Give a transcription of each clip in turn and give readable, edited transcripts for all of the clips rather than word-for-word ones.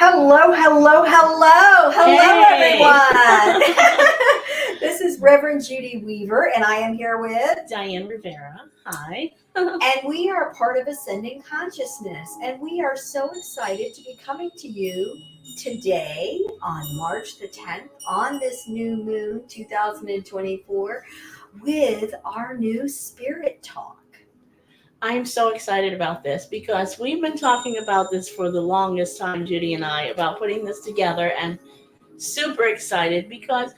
Hello, hello, hello, hello, Hey. everyone. This is Reverend Judy Weaver, and I am here with, Diane Rivera. Hi. and we are part of Ascending Consciousness, and we are so excited to be coming to you today on March the 10th, on this new moon 2024, with our new Spirit Talk. I'm so excited about this because we've been talking about this for the longest time, Judy and I, about putting this together, and super excited because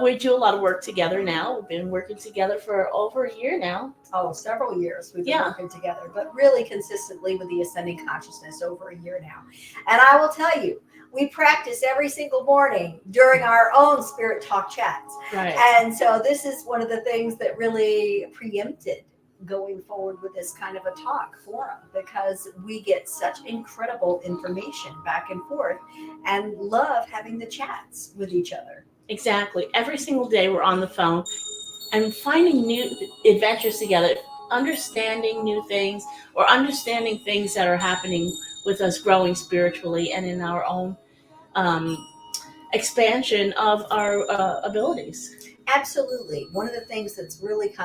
we do a lot of work together now. We've been working together for over a year now. Oh, several years we've been Yeah. working together, but really consistently with the Ascending Consciousness over a year now. And I will tell you, we practice every single morning during our own Spirit Talk chats. Right. And so this is one of the things that really preempted going forward with this kind of a talk forum, because we get such incredible information back and forth and love having the chats with each other. Exactly. Every single day we're on the phone and finding new adventures together, understanding new things or understanding things that are happening with us growing spiritually and in our own expansion of our abilities. Absolutely. One of the things that's really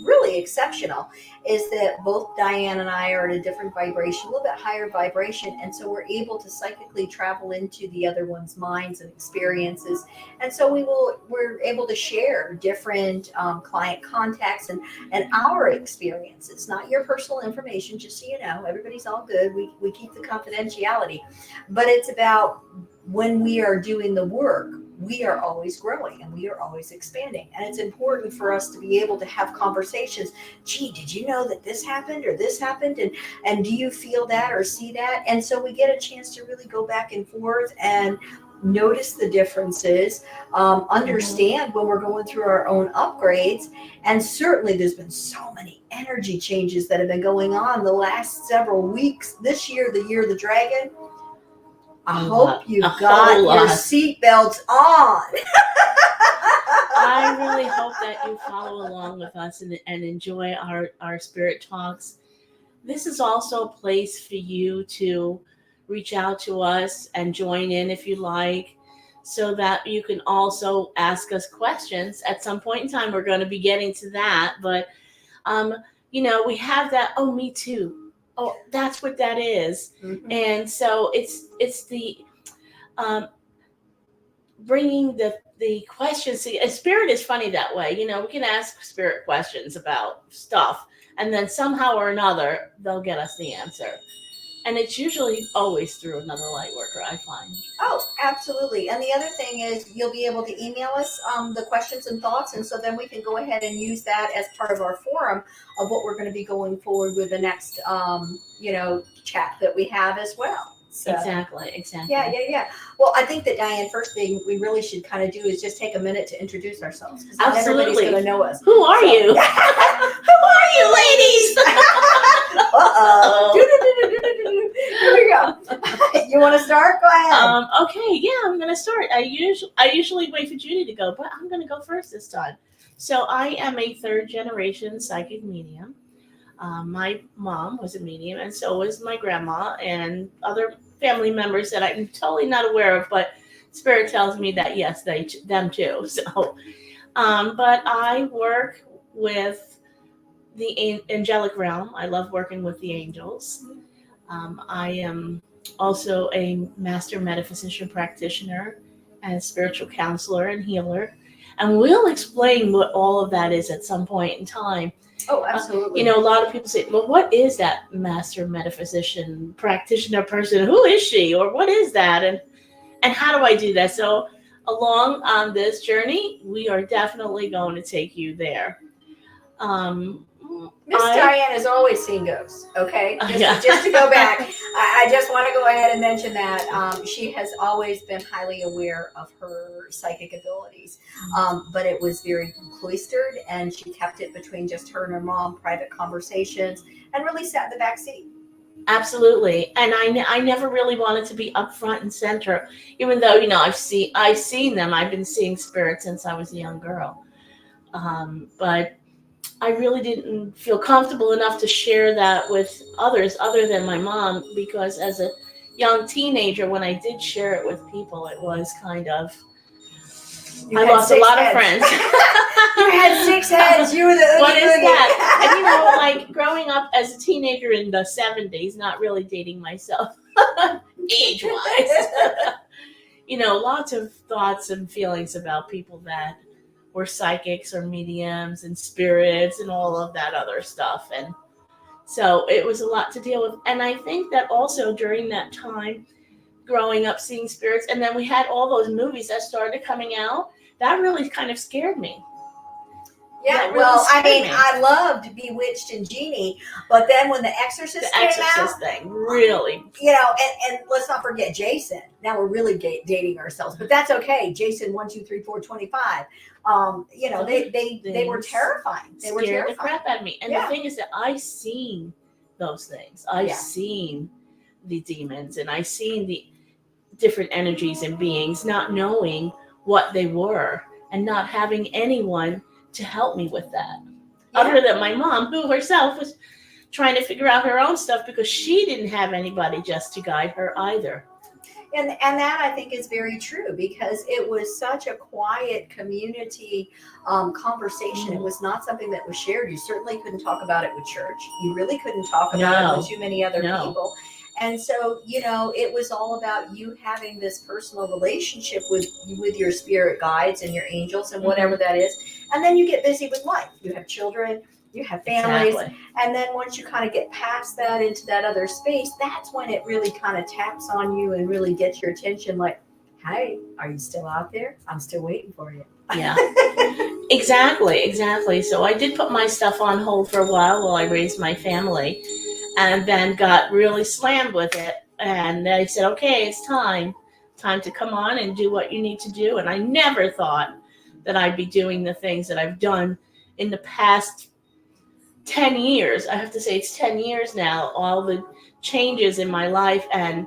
really exceptional is that both Diane and I are at a different vibration, a little bit higher vibration. And so we're able to psychically travel into the other one's minds and experiences. And so we're able to share different client contacts and our experiences, not your personal information, just so you know, everybody's all good. We keep the confidentiality, but it's about when we are doing the work, we are always growing and we are always expanding. And it's important for us to be able to have conversations. Gee, did you know that this happened or this happened? And do you feel that or see that? And so we get a chance to really go back and forth and notice the differences, understand when we're going through our own upgrades. And certainly there's been so many energy changes that have been going on the last several weeks. This year, the year of the dragon, I hope you've got your seatbelts on. I really hope that you follow along with us and enjoy our spirit talks. This is also a place for you to reach out to us and join in if you like, so that you can also ask us questions. At some point in time, we're going to be getting to that. But, we have that, oh, me too. Oh, that's what that is. Mhm. And so it's the bringing the questions. See, a spirit is funny that way. We can ask spirit questions about stuff, and then somehow or another, they'll get us the answer. And it's usually always through another light worker, I find. Oh, absolutely. And the other thing is you'll be able to email us the questions and thoughts. And so then we can go ahead and use that as part of our forum of what we're going to be going forward with the next, chat that we have as well. So, Exactly. Yeah. Well, I think that, Diane, first thing we really should kind of do is just take a minute to introduce ourselves. Because not everybody's Absolutely. going to know us. Who are you? Who are you, ladies? Here we go. You want to start? Go ahead. Okay, yeah, I'm gonna start. I usually wait for Judy to go, but I'm gonna go first this time. So I am a third generation psychic medium. My mom was a medium, and so was my grandma and other family members that I'm totally not aware of, but Spirit tells me that yes, them too. So, but I work with the angelic realm. I love working with the angels. I am also a master metaphysician practitioner and spiritual counselor and healer. And we'll explain what all of that is at some point in time. Oh, absolutely. A lot of people say, well, what is that master metaphysician practitioner person? Who is she? Or what is that? And how do I do that? So along on this journey, we are definitely going to take you there. Miss Diane has always seen ghosts, okay? Yeah. Just to go back, I just want to go ahead and mention that she has always been highly aware of her psychic abilities, but it was very cloistered, and she kept it between just her and her mom, private conversations, and really sat in the back seat. Absolutely. And I never really wanted to be up front and center, even though, I've seen them. I've been seeing spirits since I was a young girl. But I really didn't feel comfortable enough to share that with others other than my mom, because as a young teenager, when I did share it with people, it was kind of, You I had lost a 6 lot of heads. friends. You had 6 heads. You were the oogie What is boogie. that? And like growing up as a teenager in the 70s, not really dating myself age wise, lots of thoughts and feelings about people that were psychics or mediums and spirits and all of that other stuff. And so it was a lot to deal with. And I think that also during that time, growing up seeing spirits, and then we had all those movies that started coming out, that really kind of scared me. Yeah, That really well, I scared mean, me. I loved Bewitched and Genie, but then when The Exorcist The came Exorcist out, thing, really. and let's not forget Jason. Now we're really dating ourselves, but that's okay. Jason 1, 2, 3, 4, 25. They were terrifying. They were Scared terrifying. the crap out of me. And Yeah. the thing is that I seen those things. I Yeah. seen the demons, and I seen the different energies and beings, not knowing what they were and not having anyone to help me with that. Yeah. Other than my mom, who herself was trying to figure out her own stuff because she didn't have anybody just to guide her either. And that I think is very true, because it was such a quiet community conversation. It was not something that was shared. You certainly couldn't talk about it with church. You really couldn't talk about it with too many other people. And so, it was all about you having this personal relationship with your spirit guides and your angels and whatever that is. And then you get busy with life. You have children, you have families. Exactly. And then once you kind of get past that into that other space, that's when it really kind of taps on you and really gets your attention. Like, hey, are you still out there? I'm still waiting for you. Yeah. Exactly. So I did put my stuff on hold for a while I raised my family, and then got really slammed with it. And they said, okay, it's time to come on and do what you need to do. And I never thought that I'd be doing the things that I've done in the past 10 years. I have to say it's 10 years now. All the changes in my life and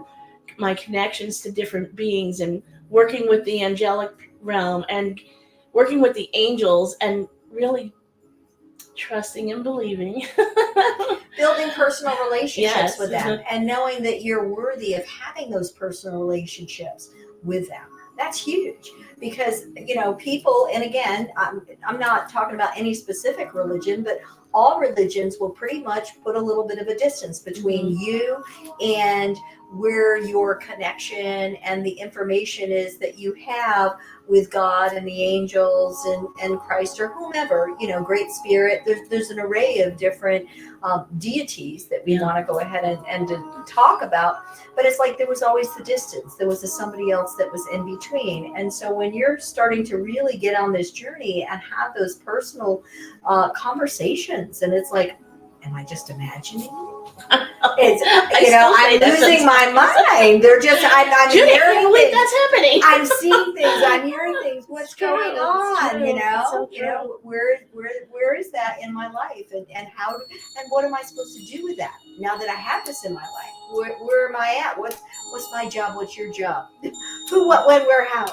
my connections to different beings, and working with the angelic realm and working with the angels, and really trusting and believing. Building personal relationships with them, Mhm. and knowing that you're worthy of having those personal relationships with them. That's huge, because people, and again, I'm not talking about any specific religion, but all religions will pretty much put a little bit of a distance between you and where your connection and the information is that you have with God and the angels and Christ or whomever, great spirit. There's an array of different deities that we want to go ahead and to talk about. But it's like there was always the distance. There was somebody else that was in between. And so when you're starting to really get on this journey and have those personal conversations, and it's like, am I just imagining? It's I'm losing my mind. They're just I'm Judy, hearing I can't believe things. that's happening. I'm seeing things. I'm hearing things. What's going on? So Where is that in my life, and how and what am I supposed to do with that now that I have this in my life? Where am I at? What's my job? What's your job? Who, what, when, where, how?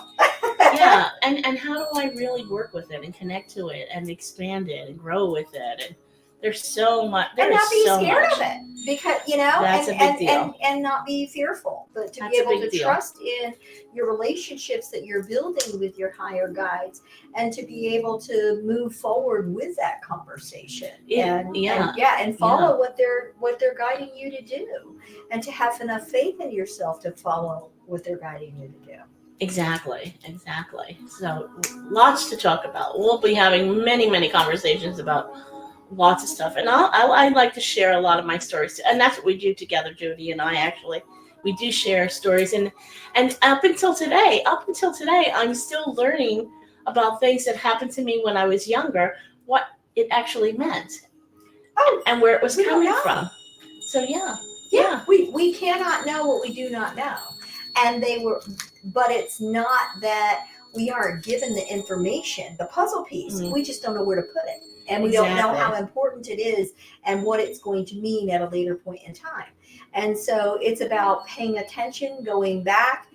Yeah, and how do I really work with it and connect to it and expand it and grow with it? And there's so much. And not be scared much. of it, because That's a big deal. And not be fearful, but to That's be a able big to deal. trust in your relationships that you're building with your higher guides, and to be able to move forward with that conversation and follow what they're guiding you to do, and to have enough faith in yourself to follow what they're guiding you to do. Exactly. So lots to talk about. We'll be having many conversations about lots of stuff, and I like to share a lot of my stories too. And that's what we do together, Judy and I. Actually, we do share stories, and up until today, I'm still learning about things that happened to me when I was younger, what it actually meant, and where it was coming from. So yeah. We cannot know what we do not know, but it's not that we aren't given the information, the puzzle piece. We just don't know where to put it. And we don't know how important it is and what it's going to mean at a later point in time. And so it's about paying attention, going back,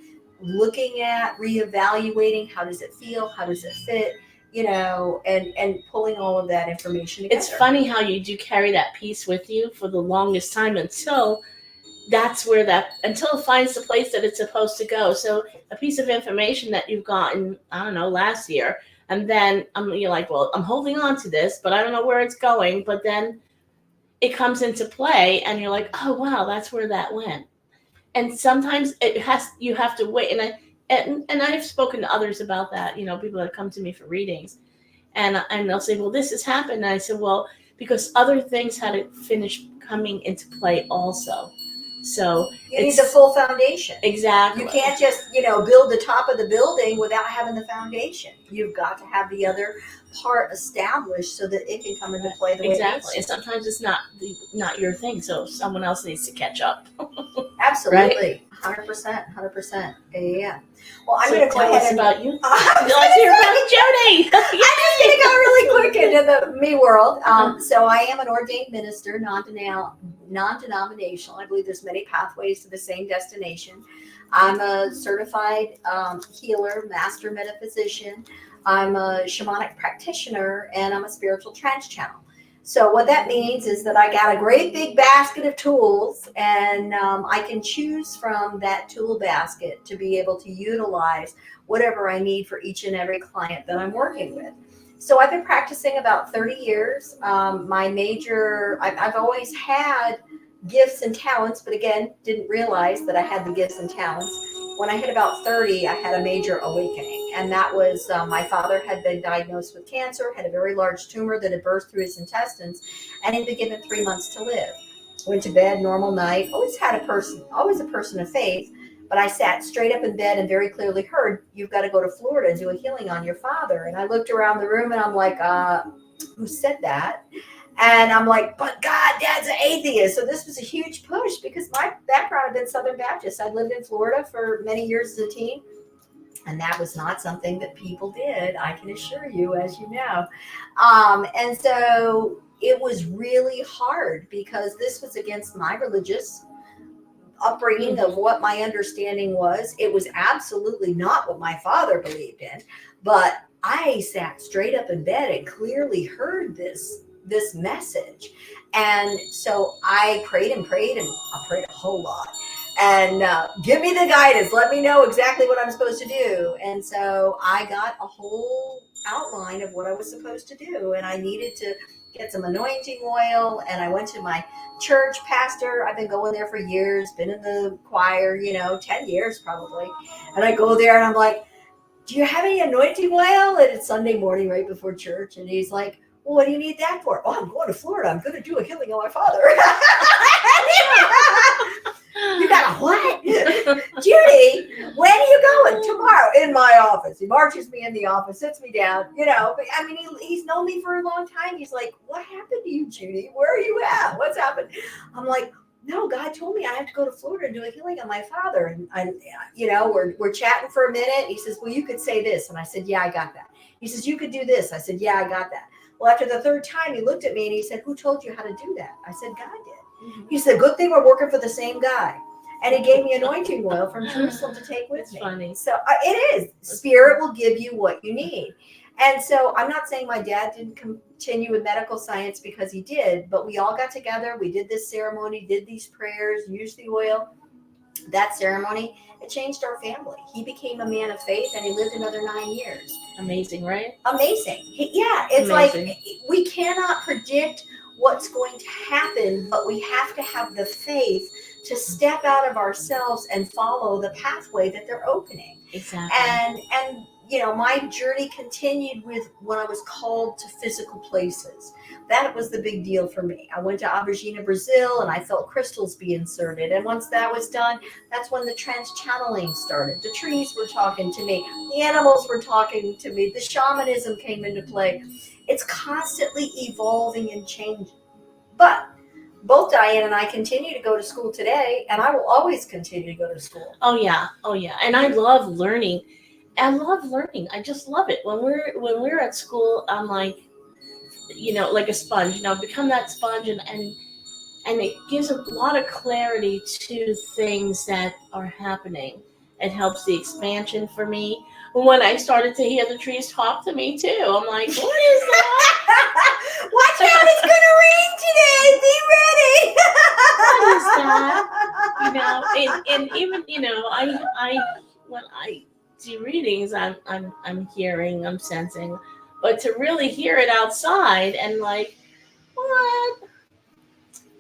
looking at, reevaluating, how does it feel? How does it fit? And pulling all of that information together. It's funny how you do carry that piece with you for the longest time until that's where that, until it finds the place that it's supposed to go. So a piece of information that you've gotten, I don't know, last year, and then you're like, well, I'm holding on to this, but I don't know where it's going. But then it comes into play, and you're like, oh wow, that's where that went. And sometimes you have to wait. And I've spoken to others about that. People that come to me for readings, and they'll say, well, this has happened. And I said, well, because other things had to finish coming into play also. So you need the full foundation. Exactly. You can't just, build the top of the building without having the foundation. You've got to have the other part established so that it can come into play the way it needs to. And sometimes it's not your thing, so someone else needs to catch up. Absolutely. 100%. Yeah. Well, I'm So going to go tell ahead us and about you. Let's hear about Jody. I'm just going to go really quick into the me world. So I am an ordained minister, non-denominational. I believe there's many pathways to the same destination. I'm a certified healer, master metaphysician. I'm a shamanic practitioner, and I'm a spiritual trance channel. So what that means is that I got a great big basket of tools, and I can choose from that tool basket to be able to utilize whatever I need for each and every client that I'm working with. So I've been practicing about 30 years. I've always had gifts and talents, but again, didn't realize that I had the gifts and talents. When I hit about 30, I had a major awakening, and that was my father had been diagnosed with cancer, had a very large tumor that had burst through his intestines, and he'd been given 3 months to live. Went to bed, normal night, always a person of faith, but I sat straight up in bed and very clearly heard, you've got to go to Florida and do a healing on your father. And I looked around the room and I'm like, who said that? And I'm like, but God, Dad's an atheist. So this was a huge push because my background had been Southern Baptist. I lived in Florida for many years as a teen. And that was not something that people did, I can assure you, as you know. And so it was really hard because this was against my religious upbringing of what my understanding was. It was absolutely not what my father believed in. But I sat straight up in bed and clearly heard this message. And so I prayed and I prayed a whole lot. And give me the guidance. Let me know exactly what I'm supposed to do. And so I got a whole outline of what I was supposed to do. And I needed to get some anointing oil. And I went to my church pastor. I've been going there for years, been in the choir, 10 years probably. And I go there and I'm like, do you have any anointing oil? And it's Sunday morning right before church. And he's like, well, what do you need that for? Oh, I'm going to Florida. I'm going to do a healing on my father. You got a what? Judy, when are you going? Tomorrow in my office. He marches me in the office, sits me down, But I mean, he's known me for a long time. He's like, what happened to you, Judy? Where are you at? What's happened? I'm like, no, God told me I have to go to Florida and do a healing on my father. And we're chatting for a minute. He says, well, you could say this. And I said, yeah, I got that. He says, you could do this. I said, yeah, I got that. Well, after the third time, he looked at me and he said, who told you how to do that? I said, God did. Mm-hmm. He said, good thing we're working for the same guy. And he gave me anointing oil from Jerusalem to take with me. Funny. So it is. Spirit will give you what you need. And so I'm not saying my dad didn't continue with medical science because he did, but we all got together. We did this ceremony, did these prayers, used the oil. That ceremony, it changed our family. He became a man of faith and he lived another 9 years. Amazing, right? Amazing. It's amazing. Like we cannot predict what's going to happen, but we have to have the faith to step out of ourselves and follow the pathway that they're opening. Exactly. And my journey continued with when I was called to physical places. That was the big deal for me. I went to Avogina, Brazil, and I felt crystals be inserted. And once that was done, that's when the trance channeling started. The trees were talking to me. The animals were talking to me. The shamanism came into play. It's constantly evolving and changing. But both Diane and I continue to go to school today, and I will always continue to go to school. Oh yeah. And I love learning. I just love it. When we're at school, I'm like, like a sponge. Become that sponge, and it gives a lot of clarity to things that are happening. It helps the expansion for me. When I started to hear the trees talk to me too, I'm like, what is that? Watch out, it's gonna rain today. Be ready. What is that? and even I when I do readings, I'm hearing, I'm sensing, but to really hear it outside and like what?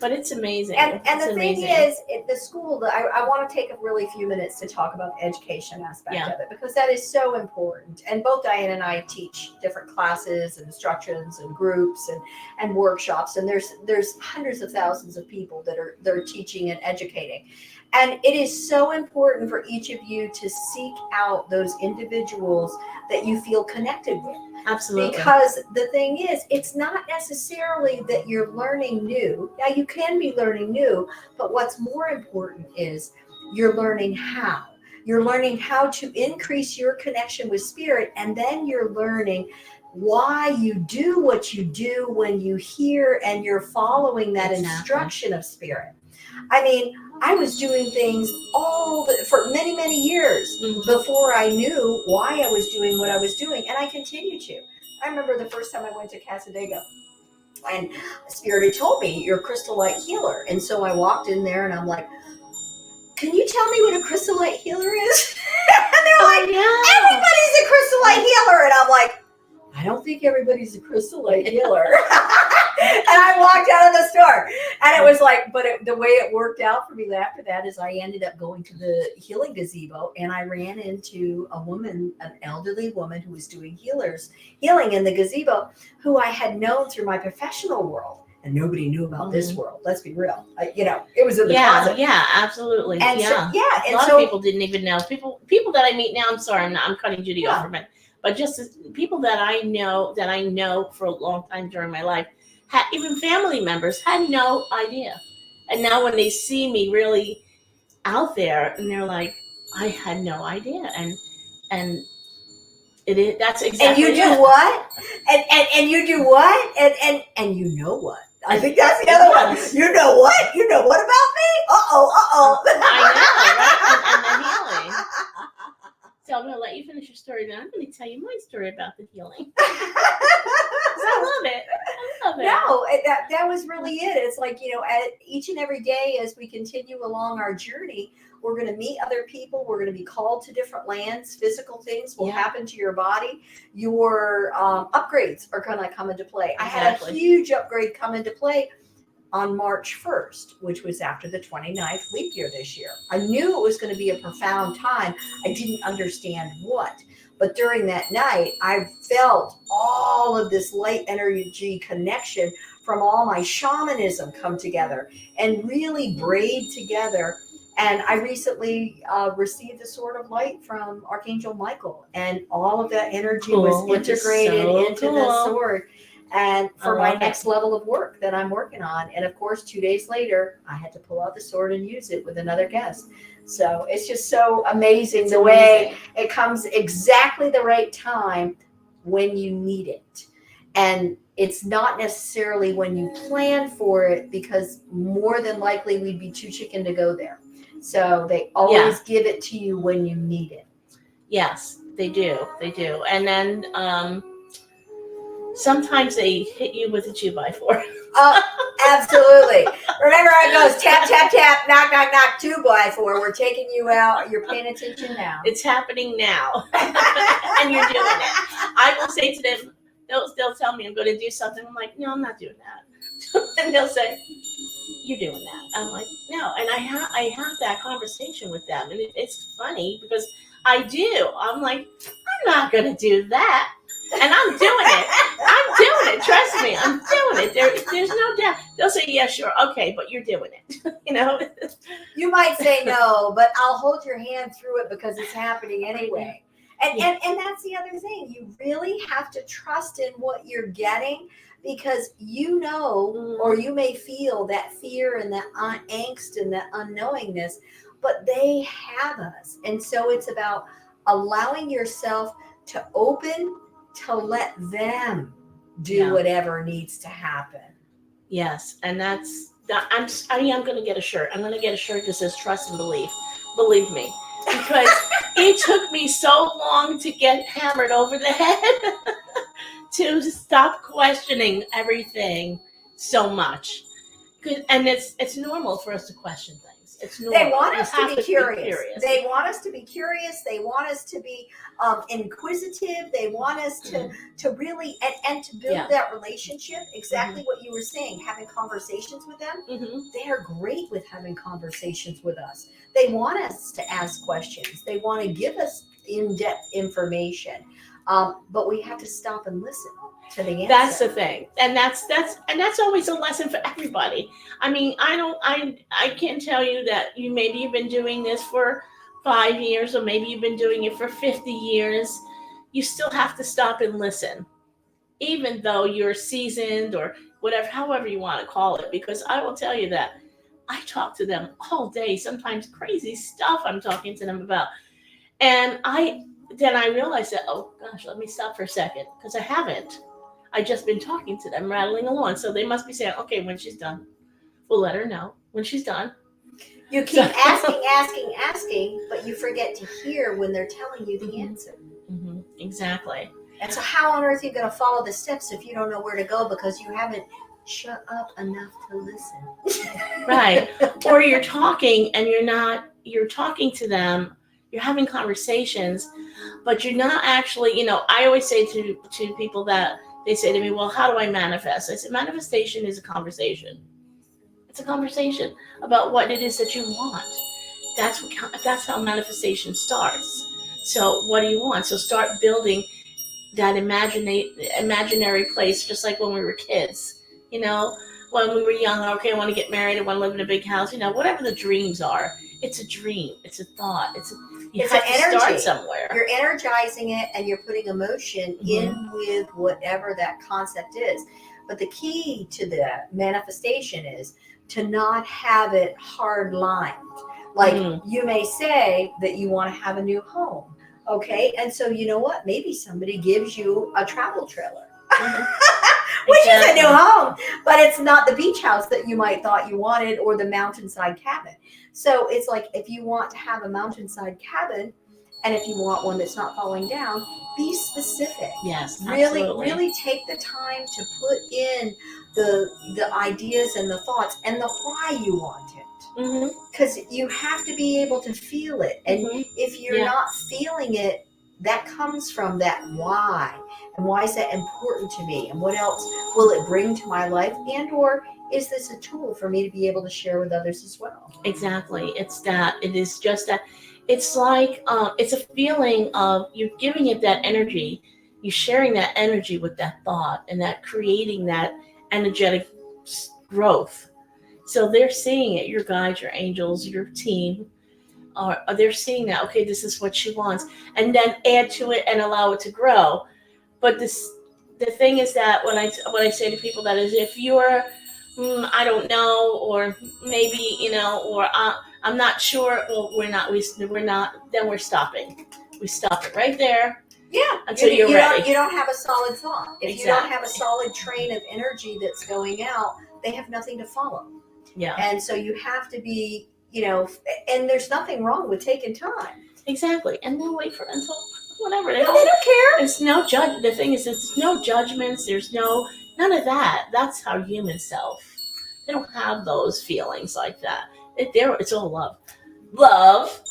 But it's amazing. And It's the thing amazing. is, at the school, I want to take a really few minutes to talk about the education aspect Yeah. of it, because that is so important. And both Diane and I teach different classes and instructions and groups and workshops. And there's hundreds of thousands of people that are teaching and educating. And it is so important for each of you to seek out those individuals that you feel connected with. Absolutely. Because the thing is, it's not necessarily that you're learning new. Now, you can be learning new, but what's more important is you're learning how. You're learning how to increase your connection with spirit, and then you're learning why you do what you do when you hear and you're following that Exactly. instruction of spirit. I mean, I was doing things for many, many years before I knew why I was doing what I was doing, and I continue to. I remember the first time I went to Casadega, and Spirit had told me, "You're a crystal light healer," and so I walked in there, and I'm like, "Can you tell me what a crystal light healer is?" And they're like, "Everybody's a crystal light healer," and I'm like, "I don't think everybody's a crystal light healer." And I walked out of the store, and it was like, the way it worked out for me after that is I ended up going to the healing gazebo, and I ran into a woman, an elderly woman who was doing healing in the gazebo, who I had known through my professional world, and nobody knew about this world. Let's be real. It was in the closet. Yeah, absolutely. And a lot of people didn't even know. People that I meet now. I'm sorry, I'm cutting Judy off for a minute, but just people that I know for a long time during my life. Even family members had no idea. And now when they see me really out there, and they're like, I had no idea. And it is, that's exactly And you do what? And you do what? And you know what? I think that's the other one. You know what? You know what about me? Uh-oh. I know, right? And the healing. So I'm going to let you finish your story, then I'm going to tell you my story about the healing. I love it. No, that was really it. It's like, each and every day as we continue along our journey, we're going to meet other people. We're going to be called to different lands. Physical things will happen to your body. Your upgrades are going to come into play. Exactly. I had a huge upgrade come into play on March 1st, which was after the 29th leap year this year. I knew it was going to be a profound time. I didn't understand what. But during that night, I felt all of this light energy connection from all my shamanism come together and really braid together. And I recently received the Sword of Light from Archangel Michael, and all of that energy was integrated into the sword. And for my next level of work that I'm working on. And of course, 2 days later, I had to pull out the sword and use it with another guest. So it's just so amazing way it comes exactly the right time when you need it. And it's not necessarily when you plan for it, because more than likely we'd be too chicken to go there. So they always give it to you when you need it. Yes, they do. They do. And then sometimes they hit you with a 2x4. Absolutely. Remember how it goes, tap, tap, tap, knock, knock, knock, 2x4. We're taking you out. You're paying attention now. It's happening now. And you're doing it. I will say to them, they'll tell me I'm going to do something. I'm like, no, I'm not doing that. And they'll say, you're doing that. I'm like, no. And I have that conversation with them. And it's funny because I do. I'm like, I'm not going to do that. And I'm doing it. I'm doing it. Trust me, I'm doing it. There's no doubt. They'll say, yeah, sure. Okay, but you're doing it. You might say no, but I'll hold your hand through it because it's happening anyway. And that's the other thing. You really have to trust in what you're getting, because or you may feel that fear and that angst and that unknowingness, but they have us. And so it's about allowing yourself to open, to let them do whatever needs to happen. Yes, and that's that. I am going to get a shirt. I'm going to get a shirt that says "Trust and Believe." Believe me, because it took me so long to get hammered over the head to stop questioning everything so much. And it's normal for us to question things. It's normal. They want You us to have be curious. They want us to be curious. They want us to be inquisitive. They want us to really and to build Yeah. that relationship. Exactly what you were saying, having conversations with them. Mm-hmm. They are great with having conversations with us. They want us to ask questions. They want to give us in-depth information. But we have to stop and listen to the answer. That's the thing, and that's always a lesson for everybody. I mean, I can't tell you that maybe you've been doing this for 5 years, or maybe you've been doing it for 50 years. You still have to stop and listen, even though you're seasoned or whatever, however you want to call it. Because I will tell you that I talk to them all day, sometimes crazy stuff I'm talking to them about, and then I realized that, oh gosh, let me stop for a second, because I haven't. I just been talking to them, rattling along. So they must be saying, okay, when she's done, we'll let her know when she's done. You keep asking, but you forget to hear when they're telling you the answer. Mm-hmm. Exactly. And so how on earth are you going to follow the steps if you don't know where to go because you haven't shut up enough to listen? Right. Or you're talking and you're talking to them, you're having conversations, but you're not actually, I always say to people that they say to me, well, how do I manifest? I said, manifestation is a conversation. It's a conversation about what it is that you want. That's how manifestation starts. So what do you want? So start building that imaginary place, just like when we were kids. When we were young, okay, I want to get married, I want to live in a big house, whatever the dreams are. It's a dream. It's a thought. You have to start somewhere. You're energizing it and you're putting emotion in with whatever that concept is. But the key to the manifestation is to not have it hard lined. Like you may say that you want to have a new home. Okay. And so you know what? Maybe somebody gives you a travel trailer. Which is a new home, but it's not the beach house that you might thought you wanted or the mountainside cabin. So it's like, if you want to have a mountainside cabin and if you want one that's not falling down, be specific. Yes, really take the time to put in the ideas and the thoughts and the why you want it. Because you have to be able to feel it. And if you're not feeling it, that comes from that why. And why is that important to me? And what else will it bring to my life? And or is this a tool for me to be able to share with others as well? Exactly. It is just that. It's like, it's a feeling of you're giving it that energy. You're sharing that energy with that thought and that creating that energetic growth. So they're seeing it, your guides, your angels, your team. They're seeing that, okay, this is what she wants, and then add to it and allow it to grow. But the thing is that when I say to people that is, if you're, I don't know, or maybe, or I'm not sure, well, we're not, then we're stopping. We stop it right there. Yeah. Until you're ready. You don't have a solid thought. If Exactly. you don't have a solid train of energy that's going out, they have nothing to follow. Yeah. And so you have to be, and there's nothing wrong with taking time. Exactly. And they'll wait until whatever. They don't care. There's no judge. The thing is, there's no judgments. There's none of that. That's our human self. They don't have those feelings like that. It's all love. Love.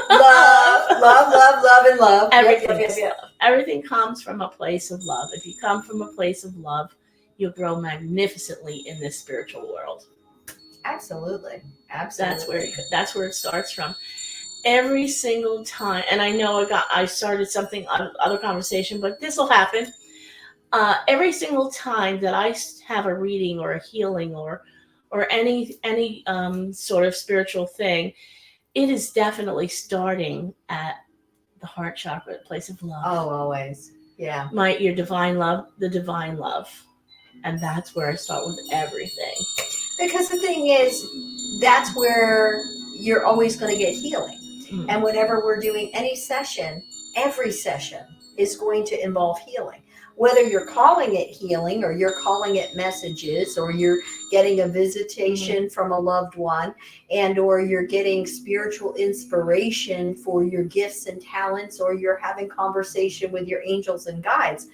love, and love. Everything is love. Everything comes from a place of love. If you come from a place of love, you'll grow magnificently in this spiritual world. Absolutely. That's where it starts from. Every single time, and I know I started something other conversation, but this will happen. Every single time that I have a reading or a healing or any sort of spiritual thing, it is definitely starting at the heart chakra, place of love. Oh, always. Yeah. Your divine love, the divine love. And that's where I start with everything. Because the thing is, that's where you're always going to get healing. Mm-hmm. And whenever we're doing any session, every session is going to involve healing. Whether you're calling it healing or you're calling it messages or you're getting a visitation from a loved one and or you're getting spiritual inspiration for your gifts and talents or you're having conversation with your angels and guides,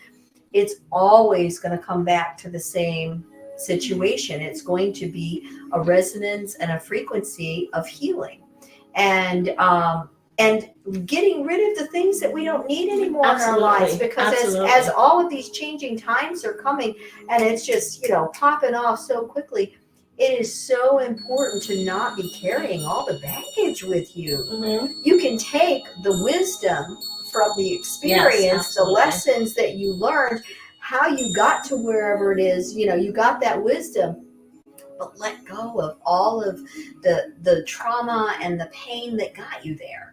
it's always going to come back to the same situation. It's going to be a resonance and a frequency of healing, and getting rid of the things that we don't need anymore in our lives. Because as all of these changing times are coming, and it's just popping off so quickly, it is so important to not be carrying all the baggage with you. Mm-hmm. You can take the wisdom from the experience, the lessons that you learned, how you got to wherever it is, you got that wisdom, but let go of all of the trauma and the pain that got you there.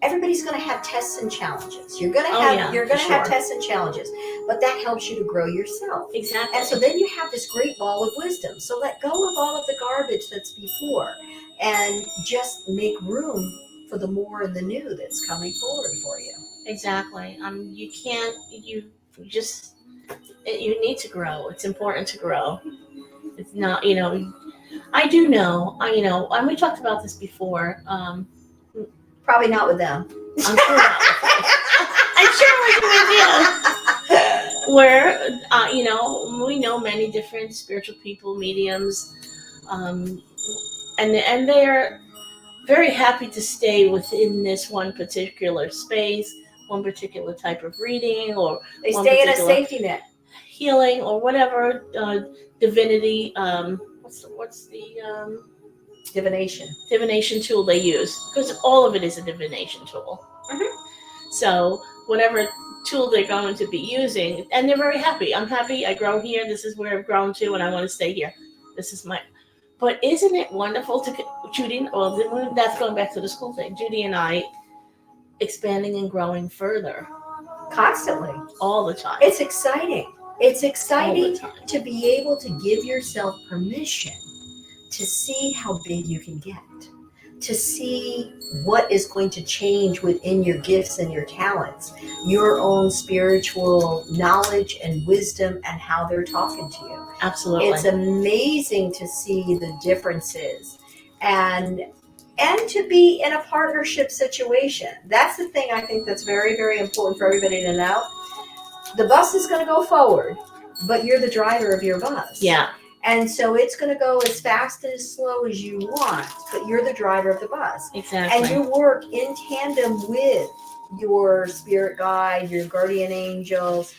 Everybody's going to have tests and challenges. You're going to have tests and challenges, but that helps you to grow yourself. Exactly. And so then you have this great ball of wisdom. So let go of all of the garbage that's before, and just make room for the more and the new that's coming forward for you. Exactly. You need to grow. It's important to grow. It's not, I do know, and we talked about this before. Probably not with them. I'm sure not. I'm sure with you. Where, we know many different spiritual people, mediums, and they're very happy to stay within this one particular space, one particular type of reading, or they stay in a safety net, healing, or whatever divinity. What's the divination tool they use? Because all of it is a divination tool. Mm-hmm. So whatever tool they're going to be using, and they're very happy. I'm happy. I grow here. This is where I've grown to, and I want to stay here. This is my. But isn't it wonderful to Judy? Well, that's going back to the school thing. Judy and I expanding and growing further constantly, all the time. It's exciting. It's exciting to be able to give yourself permission to see how big you can get, to see what is going to change within your gifts and your talents, your own spiritual knowledge and wisdom, and how they're talking to you. Absolutely. It's amazing to see the differences, and to be in a partnership situation. That's the thing I think that's very, very important for everybody to know. The bus is going to go forward, but you're the driver of your bus. Yeah. And so it's going to go as fast and as slow as you want, but you're the driver of the bus. Exactly. And you work in tandem with your spirit guide, your guardian angels,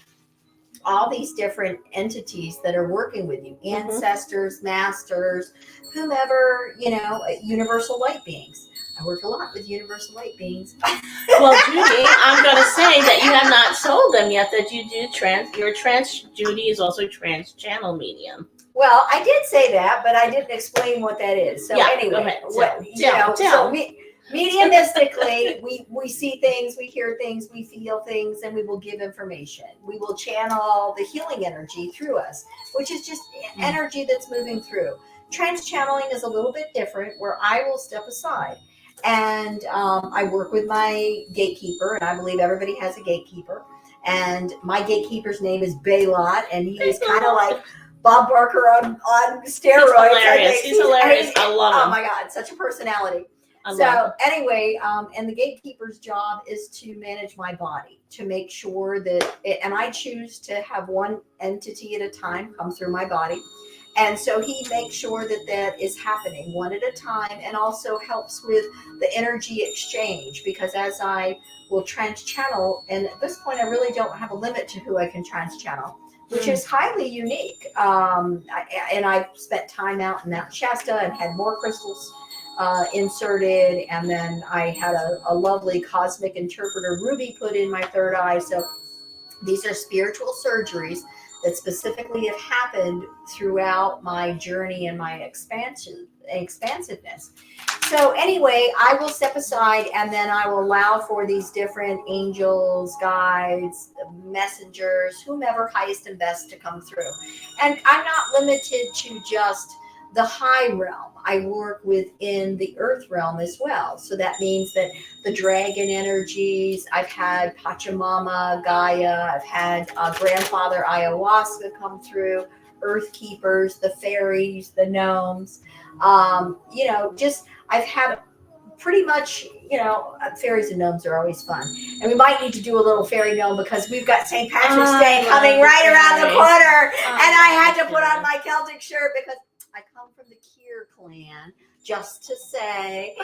all these different entities that are working with you, ancestors, masters, whomever, universal light beings. I work a lot with universal light beings. Well, Judy, I'm going to say that you have not told them yet that you do Judy is also a trans-channel medium. Well, I did say that, but I didn't explain what that is. So anyway, mediumistically, we see things, we hear things, we feel things, and we will give information. We will channel the healing energy through us, which is just energy that's moving through. Trans-channeling is a little bit different, where I will step aside. And I work with my gatekeeper, and I believe everybody has a gatekeeper. And my gatekeeper's name is Baylot, and he is kind of like Bob Barker on steroids. He's hilarious. I love him. Oh my God, such a personality. Anyway, and the gatekeeper's job is to manage my body, to make sure that, and I choose to have one entity at a time come through my body. And so he makes sure that is happening one at a time, and also helps with the energy exchange, because as I will trans-channel, and at this point I really don't have a limit to who I can trans-channel, which is highly unique. And I've spent time out in Mount Shasta and had more crystals inserted, and then I had a lovely cosmic interpreter ruby put in my third eye. So these are spiritual surgeries that specifically have happened throughout my journey and my expansiveness. So anyway, I will step aside, and then I will allow for these different angels, guides, messengers, whomever highest and best to come through. And I'm not limited to just the high realm. I work within the earth realm as well. So that means that the dragon energies, I've had Pachamama, Gaia, I've had grandfather ayahuasca come through, earth keepers, the fairies, the gnomes, I've had pretty much, fairies and gnomes are always fun. And we might need to do a little fairy gnome because we've got St. Patrick's Day coming right around the corner. And I had to put on my Celtic shirt because I come from the Keir clan, just to say.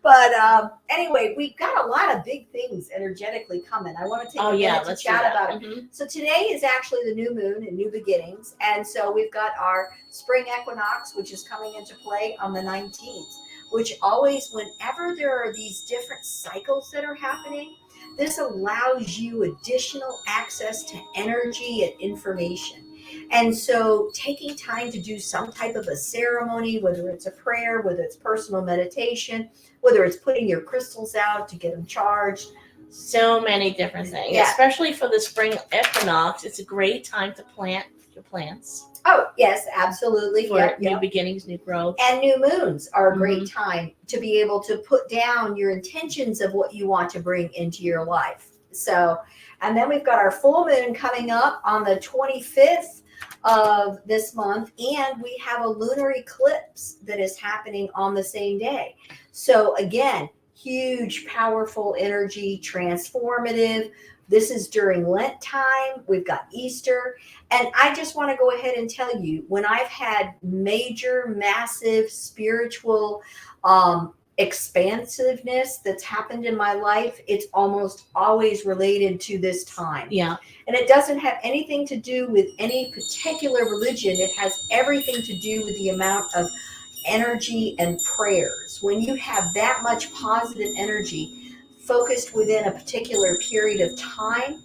But anyway, we've got a lot of big things energetically coming. I want to take a minute to chat about it. Mm-hmm. So today is actually the new moon and new beginnings. And so we've got our spring equinox, which is coming into play on the 19th, which always, whenever there are these different cycles that are happening, this allows you additional access to energy and information. And so taking time to do some type of a ceremony, whether it's a prayer, whether it's personal meditation, whether it's putting your crystals out to get them charged. So many different things, especially for the spring equinox. It's a great time to plant your plants. Oh, yes, absolutely. For new beginnings, new growth. And new moons are a great time to be able to put down your intentions of what you want to bring into your life. So, and then we've got our full moon coming up on the 25th of this month, and we have a lunar eclipse that is happening on the same day. So again, huge, powerful energy, transformative. This is during Lent time. We've got Easter. And I just want to go ahead and tell you, when I've had major, massive spiritual expansiveness that's happened in my life, it's almost always related to this time. Yeah. And it doesn't have anything to do with any particular religion. It has everything to do with the amount of energy and prayers. When you have that much positive energy focused within a particular period of time,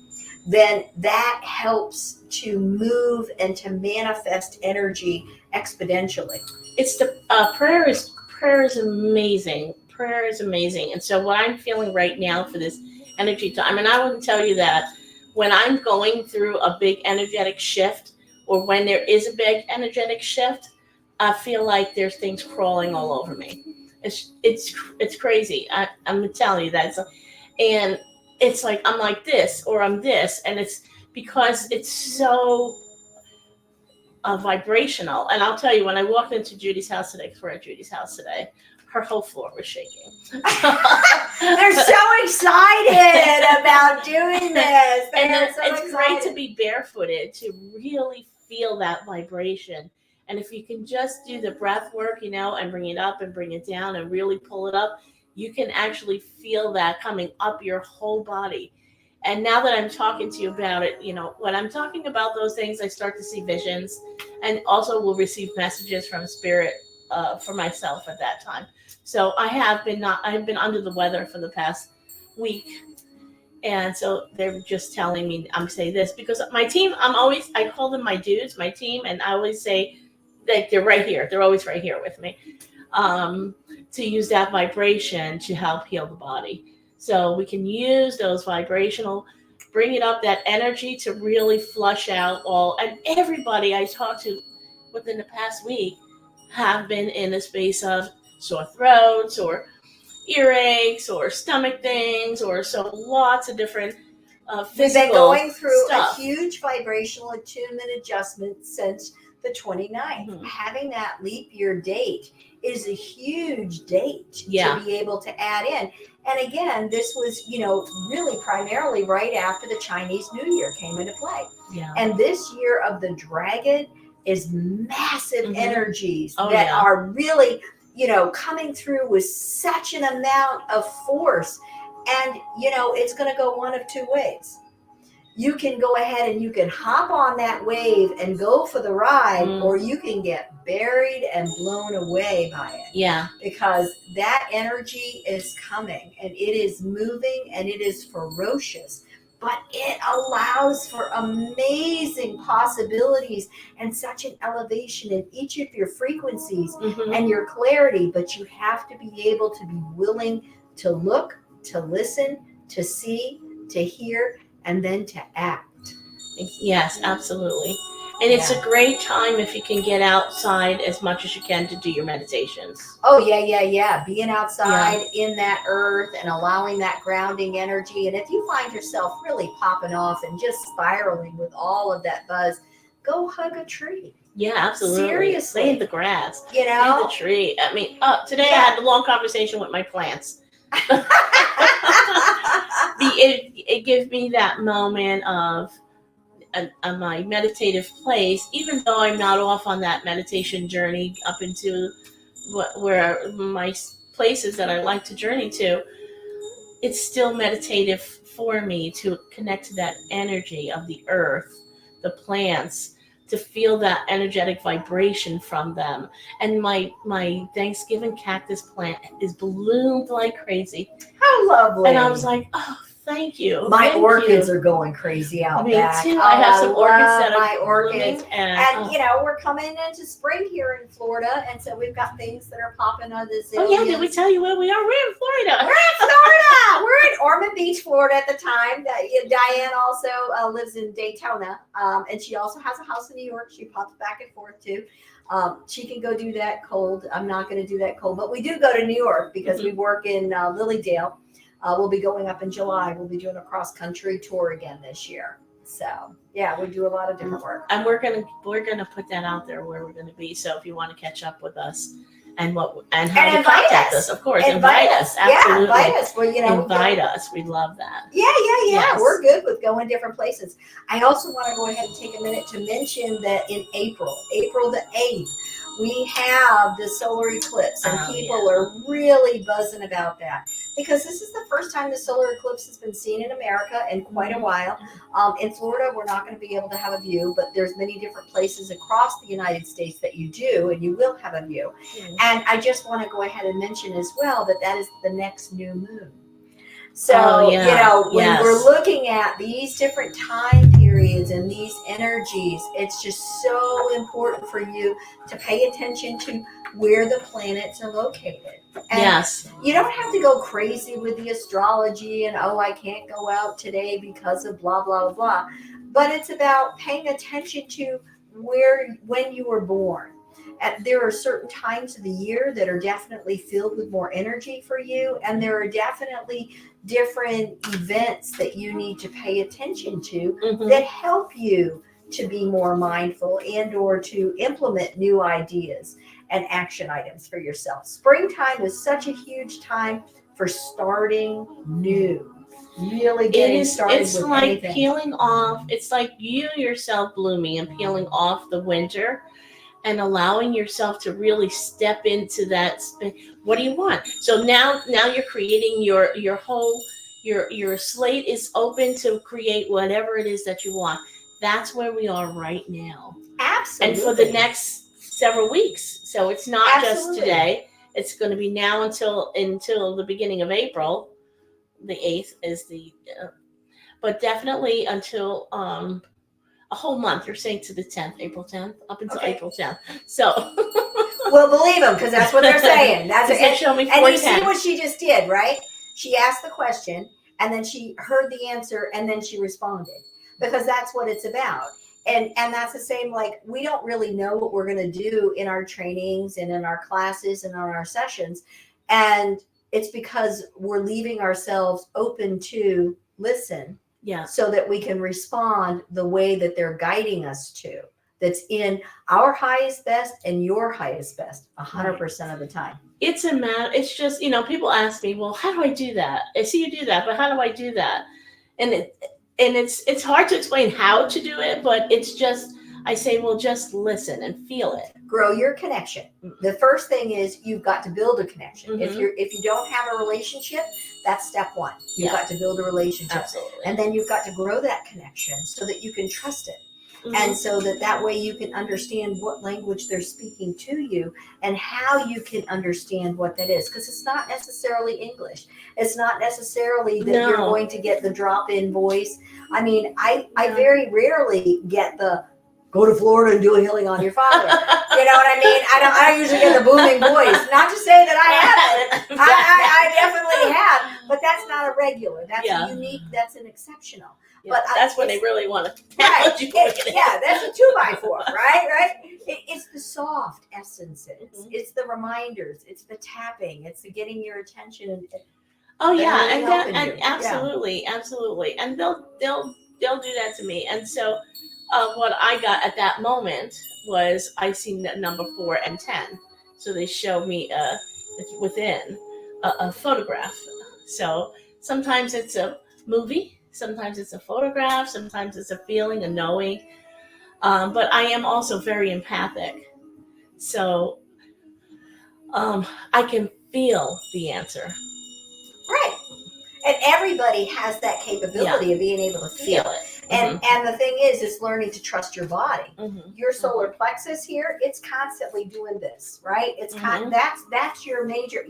then that helps to move and to manifest energy exponentially. It's the prayer is amazing. Prayer is amazing. And so what I'm feeling right now for this energy time, and I will tell you that when I'm going through a big energetic shift, or when there is a big energetic shift, I feel like there's things crawling all over me. It's crazy. I'm telling you that. And it's like I'm like this or I'm this, and it's because it's so vibrational. And I'll tell you, when I walked into Judy's house today, because we're at Judy's house today, her whole floor was shaking. They're so excited about doing this. It's great to be barefooted, to really feel that vibration. And if you can just do the breath work, and bring it up and bring it down and really pull it up, you can actually feel that coming up your whole body. And now that I'm talking to you about it, when I'm talking about those things, I start to see visions, and also will receive messages from spirit for myself at that time. So I've been under the weather for the past week. And so they're just telling me, I'm saying this because my team, I call them my dudes, my team. And I always say that they're right here. They're always right here with me, to use that vibration to help heal the body. So we can use those bring it up, that energy to really flush out and everybody I talked to within the past week have been in a space of sore throats or earaches or stomach things, or so lots of different physical We've been going through stuff. A huge vibrational attunement adjustment since the 29th. Mm-hmm. Having that leap year date is a huge date to be able to add in. And again, this was, really primarily right after the Chinese New Year came into play. Yeah. And this year of the dragon is massive energies that are really, coming through with such an amount of force. And, it's going to go one of two ways. You can go ahead and you can hop on that wave and go for the ride, or you can get buried and blown away by it. Yeah. Because that energy is coming, and it is moving, and it is ferocious. But it allows for amazing possibilities and such an elevation in each of your frequencies and your clarity. But you have to be able to be willing to look, to listen, to see, to hear, and then to act. Yes, absolutely. And it's a great time if you can get outside as much as you can to do your meditations. Oh, yeah. Being outside in that earth and allowing that grounding energy. And if you find yourself really popping off and just spiraling with all of that buzz, go hug a tree. Yeah, absolutely. Seriously. Plant the grass. You Plant the know? tree. I mean, today I Yeah. had a long conversation with my plants. It gives me that moment of my meditative place, even though I'm not off on that meditation journey up into where my places that I like to journey to. It's still meditative for me to connect to that energy of the earth, the plants, to feel that energetic vibration from them. And my Thanksgiving cactus plant is bloomed like crazy. How lovely. And I was like, oh, thank you. My Thank orchids you. are going crazy out Me back. too. Oh, I have some orchids that are my orchids. blooming, and We're coming into spring here in Florida, and so we've got things that are popping on the oh yeah, did we tell you where we are? We're in Florida. We're in Florida. We're in Ormond Beach, Florida at the time. Diane also lives in Daytona, and she also has a house in New York. She pops back and forth too. She can go do that cold. I'm not going to do that cold, but we do go to New York because we work in Lilydale. We'll be going up in July. We'll be doing a cross country tour again this year. So yeah, we do a lot of different work. And we're gonna put that out there where we're gonna be. So if you want to catch up with us and how to contact us, of course, invite us. Absolutely. Yeah, invite us. Well, invite us. We love that. Yeah. Yes. We're good with going different places. I also want to go ahead and take a minute to mention that in April the 8th, we have the solar eclipse, and people are really buzzing about that because this is the first time the solar eclipse has been seen in America in quite a while. In Florida, we're not going to be able to have a view, but there's many different places across the United States that you do, and you will have a view. And I just want to go ahead and mention as well that is the next new moon. So, when we're looking at these different time periods and these energies, it's just so important for you to pay attention to where the planets are located. And you don't have to go crazy with the astrology and, I can't go out today because of blah, blah, blah. But it's about paying attention to when you were born. And there are certain times of the year that are definitely filled with more energy for you. And there are definitely different events that you need to pay attention to that help you to be more mindful and or to implement new ideas and action items for yourself. Springtime is such a huge time for starting new. Really getting started with anything. It's like peeling off. It's like you yourself blooming and peeling off the winter and allowing yourself to really step into that. What do you want? So now you're creating your whole, your slate is open to create whatever it is that you want. That's where we are right now. Absolutely. And for the next several weeks. So it's not just today. It's going to be now until the beginning of April. The 8th is but definitely until a whole month. You're saying to the 10th, April 10th, up until April 10th. So, well, believe them because that's what they're saying. That's it. Show me 410. And you see what she just did, right? She asked the question, and then she heard the answer, and then she responded because that's what it's about. And that's the same. Like we don't really know what we're going to do in our trainings and in our classes and on our sessions, and it's because we're leaving ourselves open to listen. Yeah. So that we can respond the way that they're guiding us to. That's in our highest best and your highest best 100% of the time. It's a matter. It's just, people ask me, well, how do I do that? I see you do that, but how do I do that? And it's hard to explain how to do it, but it's just, I say, well, just listen and feel it. Grow your connection. The first thing is you've got to build a connection. If you don't have a relationship, that's step one. You've got to build a relationship. Absolutely. And then you've got to grow that connection so that you can trust it. And so that way you can understand what language they're speaking to you and how you can understand what that is. Because it's not necessarily English. It's not necessarily that you're going to get the drop-in voice. I mean, I very rarely get the go to Florida and do a healing on your father. You know what I mean? I don't usually get the booming voice. Not to say that I haven't. I definitely have, but that's not a regular. That's a unique. That's an exceptional. Yeah, but that's when they really want to. Right. That's a 2x4, right? It's the soft essences. It's the reminders. It's the tapping. It's the getting your attention. Oh yeah, and absolutely, and they'll do that to me, and so what I got at that moment was I seen the number 4 and 10. So they showed me it's within a photograph. So sometimes it's a movie, sometimes it's a photograph, sometimes it's a feeling, a knowing. But I am also very empathic. So I can feel the answer. Right. And everybody has that capability of being able to feel Feel it. it. And the thing is, it's learning to trust your body. Mhm. Your solar plexus here, it's constantly doing this, right? It's that's your major,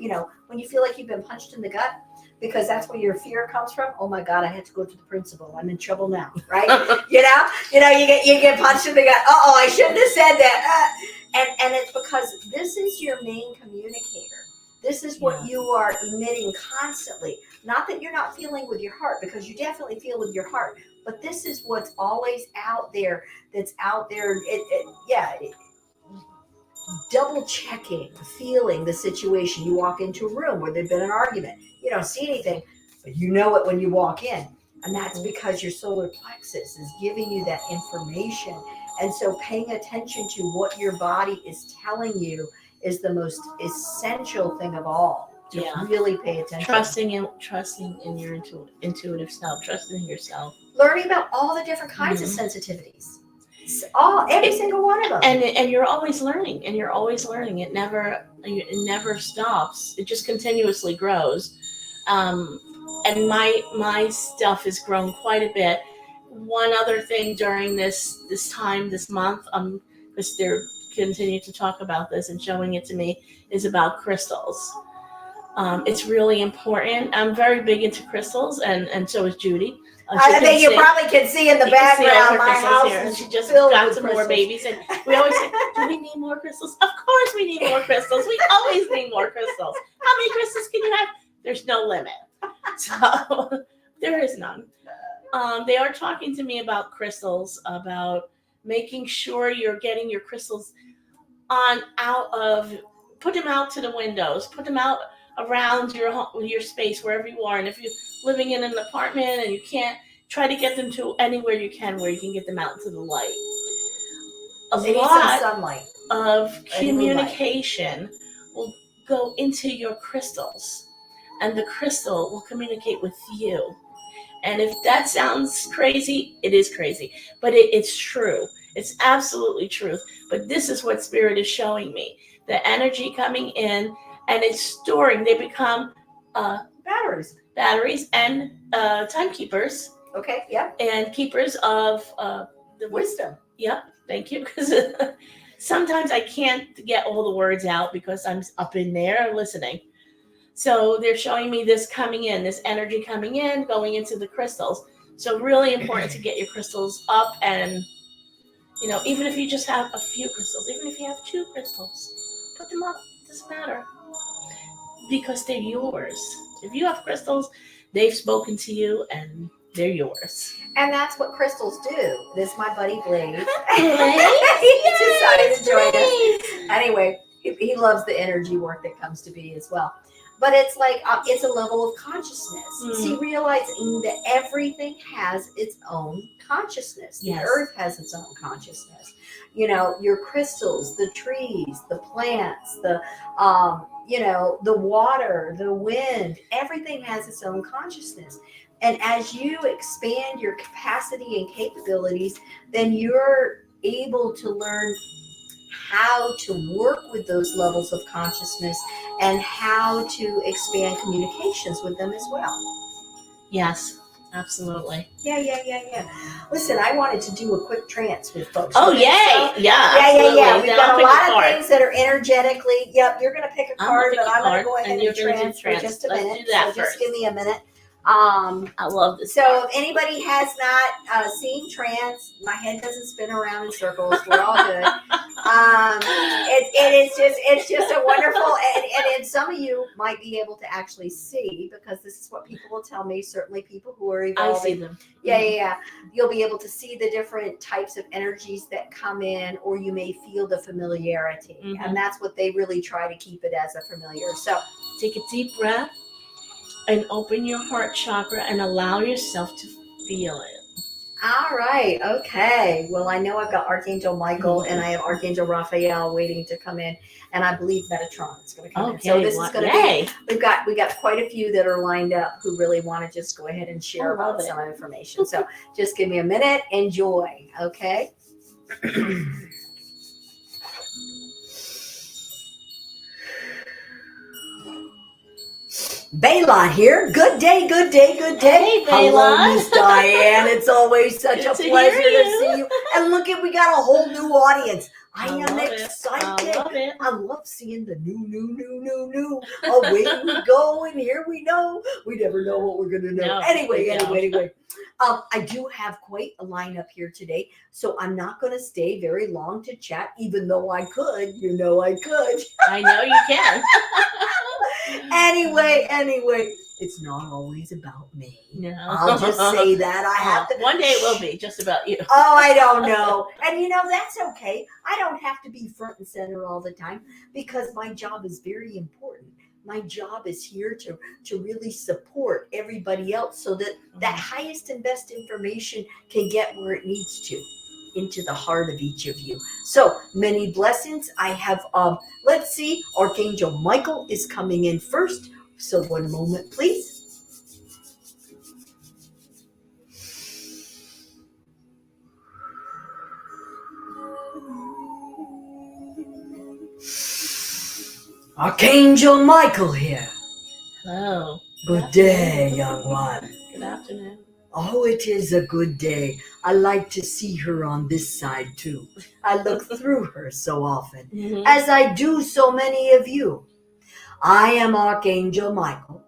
when you feel like you've been punched in the gut, because that's where your fear comes from. Oh my God, I had to go to the principal. I'm in trouble now, right? you get punched in the gut. I shouldn't have said that. And it's because this is your main communicator. This is what you are emitting constantly. Not that you're not feeling with your heart, because you definitely feel with your heart. But this is what's always out there. That's out there. Double checking, feeling the situation. You walk into a room where there's been an argument. You don't see anything, but you know it when you walk in. And that's because your solar plexus is giving you that information. And so paying attention to what your body is telling you is the most essential thing of all. To really pay attention. Trusting in your intuitive self, trusting in yourself. Learning about all the different kinds of sensitivities. Every single one of them. And you're always learning, It never stops. It just continuously grows. And my stuff has grown quite a bit. One other thing during this month, because they're continue to talk about this and showing it to me, is about crystals. It's really important. I'm very big into crystals, and so is Judy. I think you probably can see in the background my house here. is She just filled got with some crystals. more babies, and we always say, "Do we need more crystals?" Of course, we need more crystals. We always need more crystals. How many crystals can you have? There's no limit. So there is none. They are talking to me about crystals, about making sure you're getting your crystals put them out to the windows, put them out around your home, your space, wherever you are. And if you're living in an apartment and you can't, try to get them to anywhere you can where you can get them out into the light. They need some sunlight. Of communication will go into your crystals, and the crystal will communicate with you. And if that sounds crazy, it is crazy, but it's true. It's absolutely truth. But this is what Spirit is showing me. The energy coming in, and it's storing. They become batteries and timekeepers. Okay, yeah. And keepers of the wisdom. Yep, thank you. Because sometimes I can't get all the words out because I'm up in there listening. So they're showing me this coming in, this energy coming in, going into the crystals. So really important to get your crystals up, and even if you just have a few crystals, even if you have 2 crystals, put them up. It doesn't matter, because they're yours. If you have crystals, they've spoken to you and they're yours. And that's what crystals do. This is my buddy Blaze. He decided to join us. Anyway, he loves the energy work that comes to be as well. But it's like, it's a level of consciousness. See, realizing that everything has its own consciousness. The earth has its own consciousness. Your crystals, the trees, the plants, the water, the wind, everything has its own consciousness. And as you expand your capacity and capabilities, then you're able to learn how to work with those levels of consciousness and how to expand communications with them as well. Yes, absolutely. Yeah. Listen, I wanted to do a quick trance with folks. Oh, yay! Yeah. We've got a lot of things that are energetically. Yep, you're going to pick a card, but I'm going to go ahead and trance for just a minute. Do that so first. Just give me a minute. I love this. So if anybody has not seen trance, my head doesn't spin around in circles. We're all good. It's just a wonderful, and some of you might be able to actually see, because this is what people will tell me. Certainly, people who are evolving. I see them. Yeah. You'll be able to see the different types of energies that come in, or you may feel the familiarity, and that's what they really try to keep it as a familiar. So take a deep breath and open your heart chakra and allow yourself to feel it. All right. Okay. Well, I know I've got Archangel Michael and I have Archangel Raphael waiting to come in, and I believe Metatron is going to come in. So Okay, this is going to be. yay. We got quite a few that are lined up who really want to just go ahead and share I love about it. some information. So just give me a minute. Enjoy. Okay. Bayla here. Good day, good day, good day. Hey, Bayla. Hello, Miss Diane. It's always such Good a to hear pleasure to you. see you. And look at, we got a whole new audience. I am love excited. it. I love it. I love seeing the new. Away we go, and here we know. We never know what we're gonna know. No, Anyway. we don't. I do have quite a lineup here today, so I'm not gonna stay very long to chat, even though I could. You know I could. I know you can. Anyway, it's not always about me. No. I'll just say that. I have to. One day it will be just about you. Oh, I don't know. And that's okay. I don't have to be front and center all the time because my job is very important. My job is here to really support everybody else so that that highest and best information can get where it needs to, into the heart of each of you. So many blessings. I have let's see, Archangel Michael is coming in first. So one moment, please. Archangel Michael here. Hello. Good day, young one. Good afternoon. Oh, it is a good day. I like to see her on this side too. I look through her so often, as I do so many of you. I am Archangel Michael.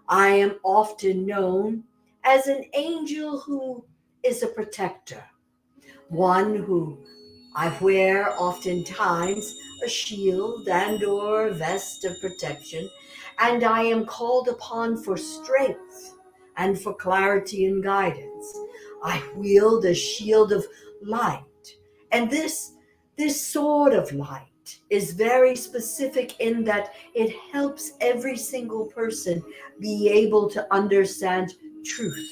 I am often known as an angel who is a protector, one who I wear oftentimes a shield and or vest of protection, and I am called upon for strength and for clarity and guidance. I wield a shield of light, and this sword of light is very specific in that it helps every single person be able to understand truth.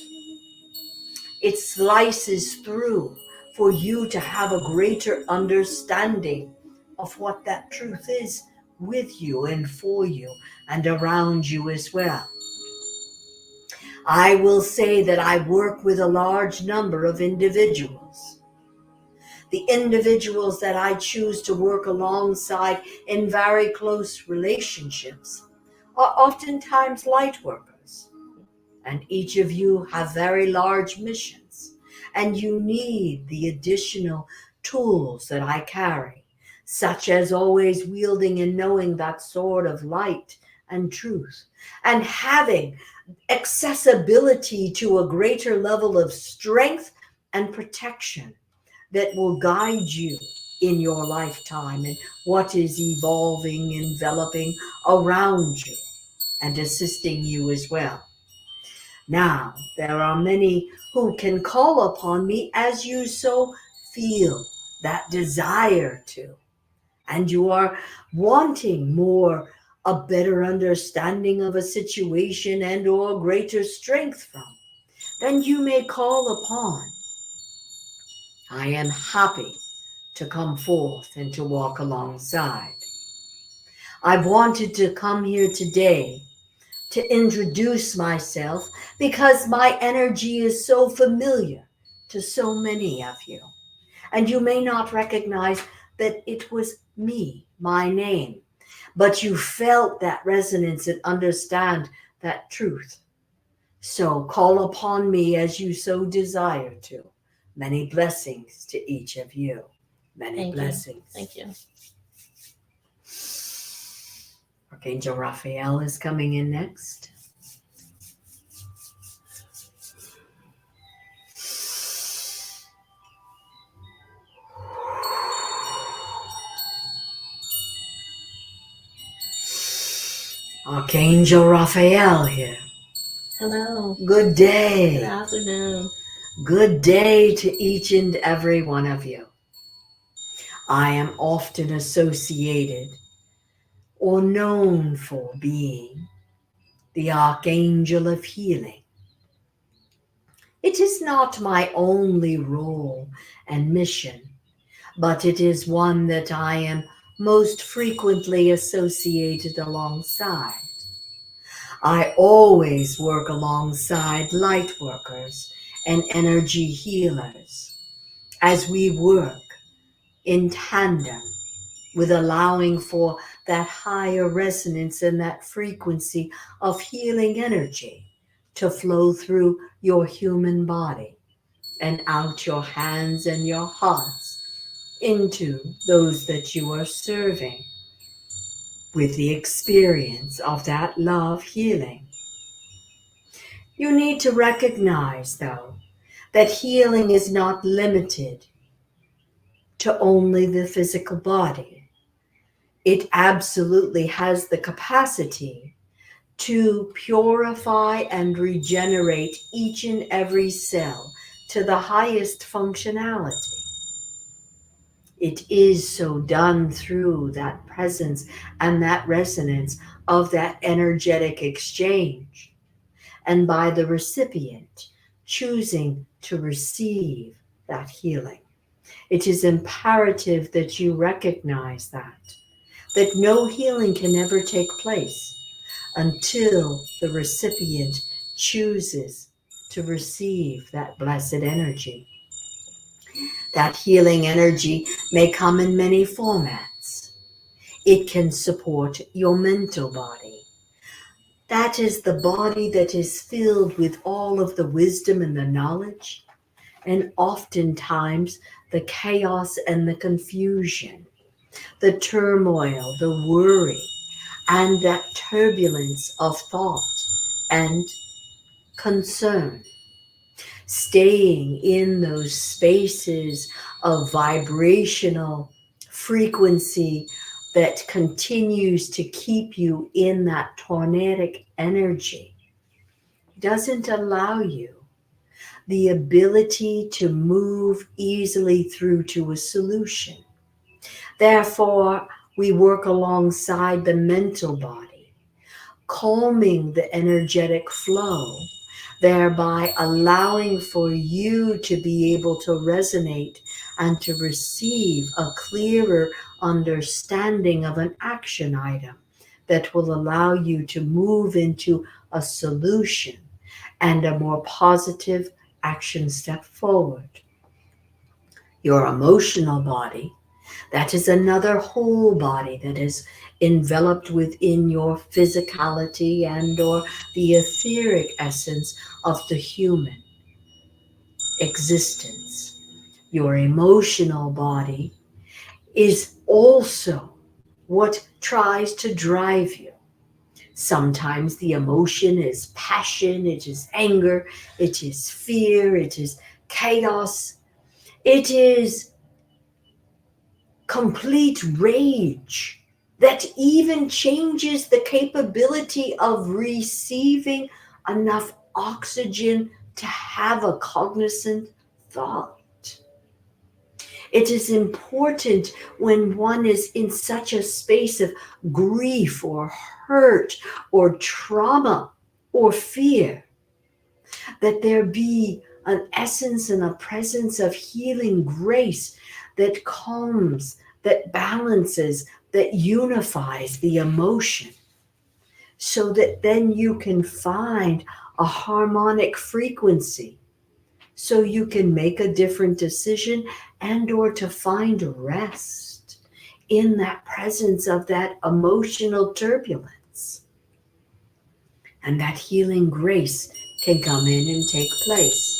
It slices through for you to have a greater understanding of what that truth is with you and for you and around you as well. I will say that I work with a large number of individuals. The individuals that I choose to work alongside in very close relationships are oftentimes light workers. And each of you have very large missions, and you need the additional tools that I carry, such as always wielding and knowing that sword of light and truth, and having accessibility to a greater level of strength and protection that will guide you in your lifetime and what is evolving, enveloping around you and assisting you as well. Now, there are many who can call upon me as you so feel that desire to, and you are wanting more, a better understanding of a situation and or greater strength from, then you may call upon. I am happy to come forth and to walk alongside. I've wanted to come here today to introduce myself because my energy is so familiar to so many of you. And you may not recognize that it was me, my name, but you felt that resonance and understand that truth. So call upon me as you so desire to. Many blessings to each of you. Many blessings. Thank you. Archangel Raphael is coming in next. Archangel Raphael here. Hello. Good day. Good afternoon. Good day to each and every one of you. I am often associated or known for being the Archangel of Healing. It is not my only role and mission, but it is one that I am most frequently associated alongside. I always work alongside light workers and energy healers as we work in tandem with allowing for that higher resonance and that frequency of healing energy to flow through your human body and out your hands and your hearts into those that you are serving with the experience of that love healing. You need to recognize, though, that healing is not limited to only the physical body. It absolutely has the capacity to purify and regenerate each and every cell to the highest functionality. It is so done through that presence and that resonance of that energetic exchange, and by the recipient choosing to receive that healing. It is imperative that you recognize that no healing can ever take place until the recipient chooses to receive that blessed energy. That healing energy may come in many formats. It can support your mental body. That is the body that is filled with all of the wisdom and the knowledge, and oftentimes the chaos and the confusion, the turmoil, the worry, and that turbulence of thought and concern. Staying in those spaces of vibrational frequency that continues to keep you in that tornadic energy doesn't allow you the ability to move easily through to a solution. Therefore, we work alongside the mental body, calming the energetic flow, thereby allowing for you to be able to resonate and to receive a clearer understanding of an action item that will allow you to move into a solution and a more positive action step forward. Your emotional body, that is another whole body that is enveloped within your physicality and or the etheric essence of the human existence. Your emotional body is also what tries to drive you. Sometimes the emotion is passion, it is anger, it is fear, it is chaos, it is complete rage that even changes the capability of receiving enough oxygen to have a cognizant thought. It is important when one is in such a space of grief or hurt or trauma or fear that there be an essence and a presence of healing grace that calms, that balances, that unifies the emotion, so that then you can find a harmonic frequency, so you can make a different decision and or to find rest in that presence of that emotional turbulence. And that healing grace can come in and take place.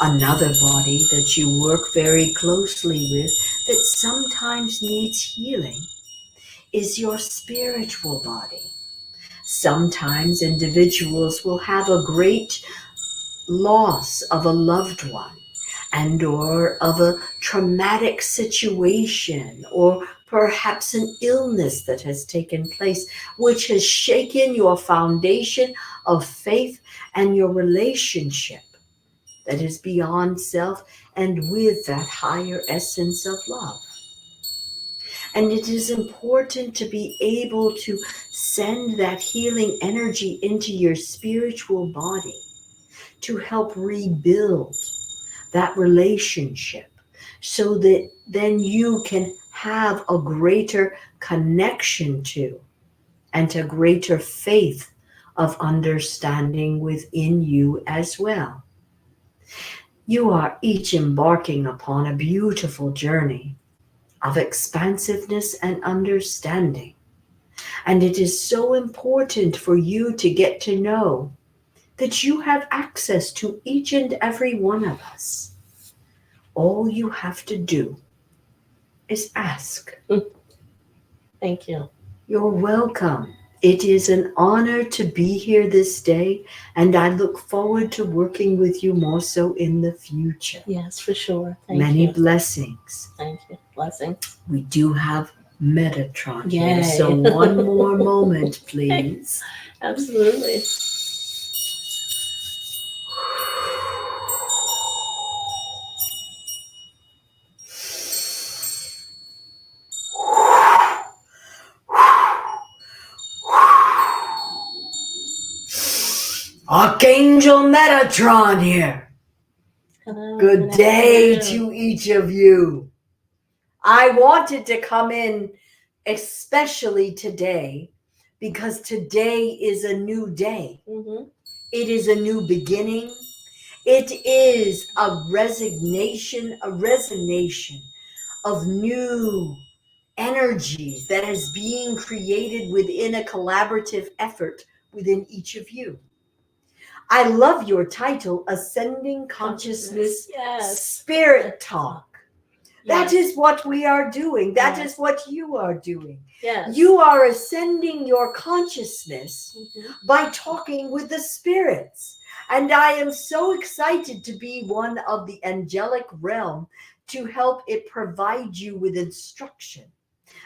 Another body that you work very closely with that sometimes needs healing is your spiritual body. Sometimes individuals will have a great loss of a loved one and or of a traumatic situation, or perhaps an illness that has taken place, which has shaken your foundation of faith and your relationship that is beyond self and with that higher essence of love. And it is important to be able to send that healing energy into your spiritual body, to help rebuild that relationship so that then you can have a greater connection to and a greater faith of understanding within you as well. You are each embarking upon a beautiful journey of expansiveness and understanding. And it is so important for you to get to know that you have access to each and every one of us. All you have to do is ask. Thank you. You're welcome. It is an honor to be here this day, and I look forward to working with you more so in the future. Yes, for sure. Thank Many you. blessings. Thank you. Blessings. We do have Metatron Yay. here, so one more moment, please. Absolutely. Archangel Metatron here. Hello, Good day afternoon. to each of you. I wanted to come in especially today because today is a new day. Mhm. It is a new beginning. It is a resignation of new energies that is being created within a collaborative effort within each of you. I love your title, Ascending Consciousness Yes. Spirit Talk. That Yes. is what we are doing. That Yes. is what you are doing. Yes. You are ascending your consciousness Mhm. by talking with the spirits. And I am so excited to be one of the angelic realm to help it provide you with instruction.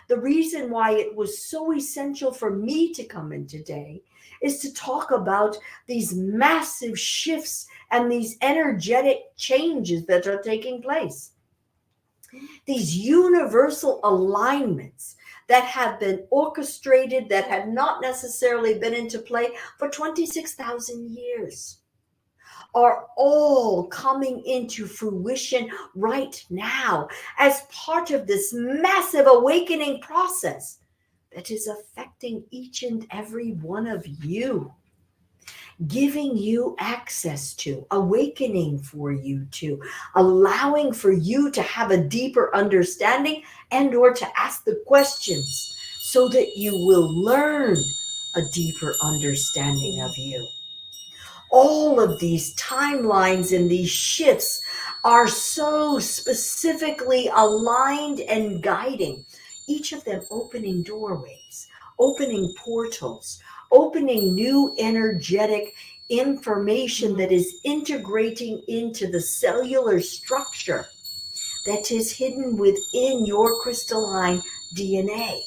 The reason why it was so essential for me to come in today is to talk about these massive shifts and these energetic changes that are taking place. These universal alignments that have been orchestrated, that have not necessarily been into play for 26,000 years, are all coming into fruition right now as part of this massive awakening process that is affecting each and every one of you, giving you access to, awakening for you to, allowing for you to have a deeper understanding and or to ask the questions so that you will learn a deeper understanding of you. All of these timelines and these shifts are so specifically aligned and guiding, each of them opening doorways, opening portals, opening new energetic information that is integrating into the cellular structure that is hidden within your crystalline DNA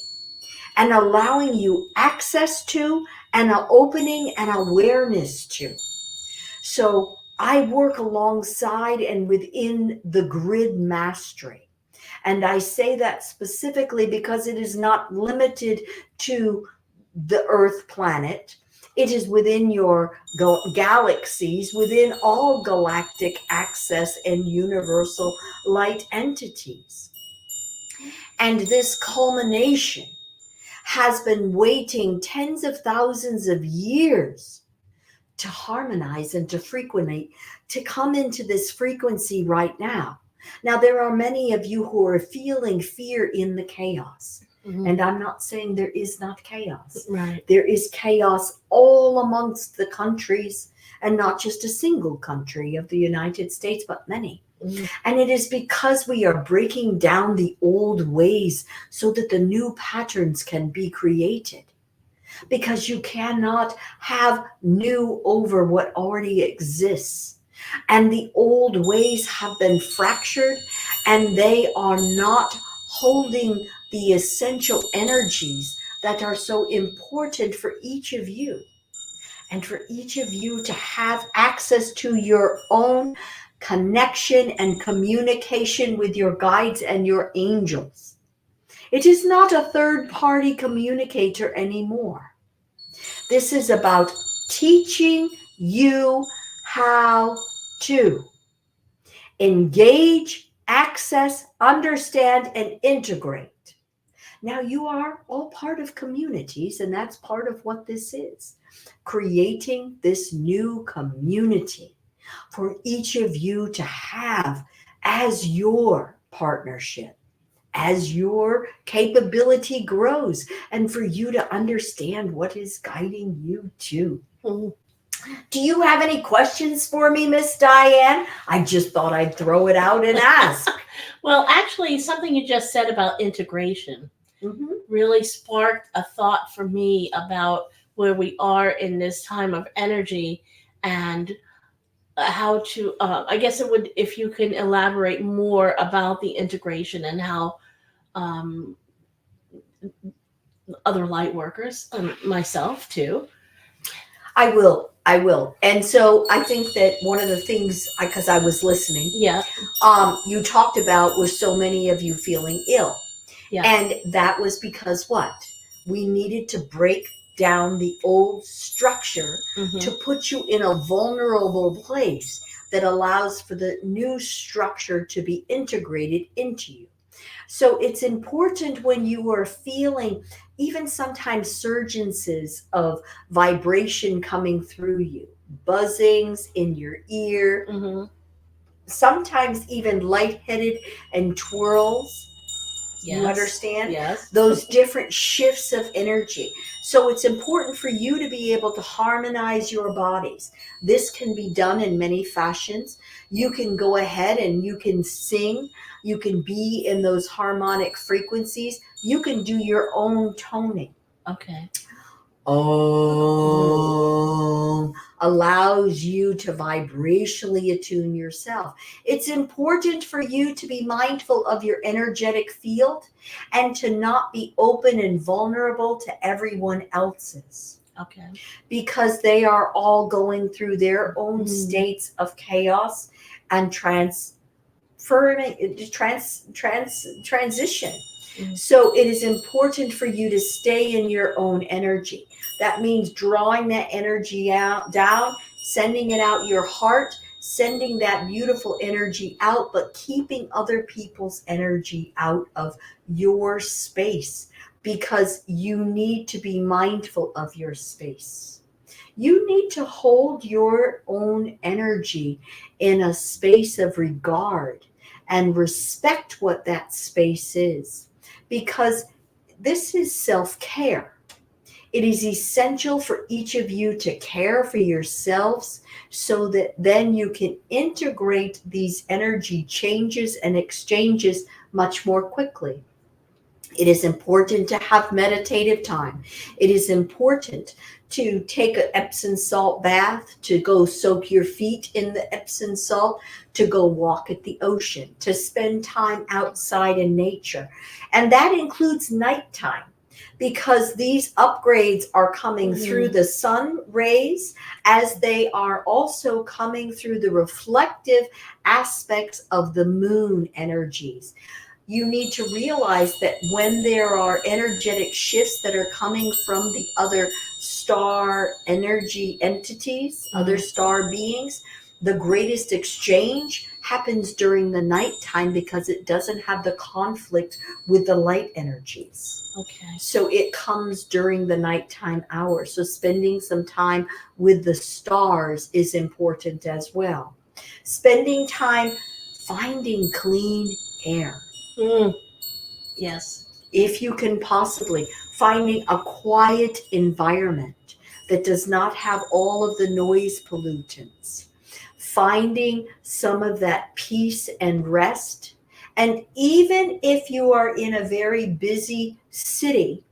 and allowing you access to and an opening and awareness to. So I work alongside and within the grid mastery. And I say that specifically because it is not limited to the Earth planet. It is within your galaxies, within all galactic access and universal light entities. And this culmination has been waiting tens of thousands of years to harmonize and to frequenate, to come into this frequency right now. Now, there are many of you who are feeling fear in the chaos. Mhm. And I'm not saying there is not chaos. Right. There is chaos all amongst the countries, and not just a single country of the United States, but many. Mhm. And it is because we are breaking down the old ways so that the new patterns can be created. Because you cannot have new over what already exists. And the old ways have been fractured and they are not holding the essential energies that are so important for each of you. And for each of you to have access to your own connection and communication with your guides and your angels. It is not a third-party communicator anymore. This is about teaching you how to engage, access, understand, and integrate. Now, you are all part of communities, and that's part of what this is. Creating this new community for each of you to have as your partnership, as your capability grows, and for you to understand what is guiding you to. Do you have any questions for me, Miss Diane? I just thought I'd throw it out and ask. Well, actually, something you just said about integration Mhm. really sparked a thought for me about where we are in this time of energy and how to, I guess it would, if you can elaborate more about the integration and how um, other light workers, myself too. I will. I will. And so I think that one of the things, because I was listening, Yeah, you talked about was so many of you feeling ill. yeah. And that was because what? We needed to break down the old structure Mhm. to put you in a vulnerable place that allows for the new structure to be integrated into you. So it's important when you are feeling even sometimes surgences of vibration coming through you, buzzings in your ear, Mhm. sometimes even lightheaded and twirls. You Yes. understand? Yes. Those different shifts of energy. So it's important for you to be able to harmonize your bodies. This can be done in many fashions. You can go ahead and you can sing. You can be in those harmonic frequencies. You can do your own toning. Okay. Om allows you to vibrationally attune yourself. It's important for you to be mindful of your energetic field and to not be open and vulnerable to everyone else's, Okay. because they are all going through their own states of chaos and transition. So it is important for you to stay in your own energy. That means drawing that energy out, down, sending it out your heart, sending that beautiful energy out, but keeping other people's energy out of your space, because you need to be mindful of your space. You need to hold your own energy in a space of regard and respect what that space is, because this is self-care. It is essential for each of you to care for yourselves so that then you can integrate these energy changes and exchanges much more quickly. It is important to have meditative time. It is important to take an Epsom salt bath, to go soak your feet in the Epsom salt, to go walk at the ocean, to spend time outside in nature. And that includes nighttime, because these upgrades are coming through the sun rays, as they are also coming through the reflective aspects of the moon energies. You need to realize that when there are energetic shifts that are coming from the other star energy entities, other star beings, the greatest exchange happens during the nighttime, because it doesn't have the conflict with the light energies. Okay. So it comes during the nighttime hours. So spending some time with the stars is important as well. Spending time finding clean air. Yes. If you can possibly, finding a quiet environment that does not have all of the noise pollutants, finding some of that peace and rest. And even if you are in a very busy city,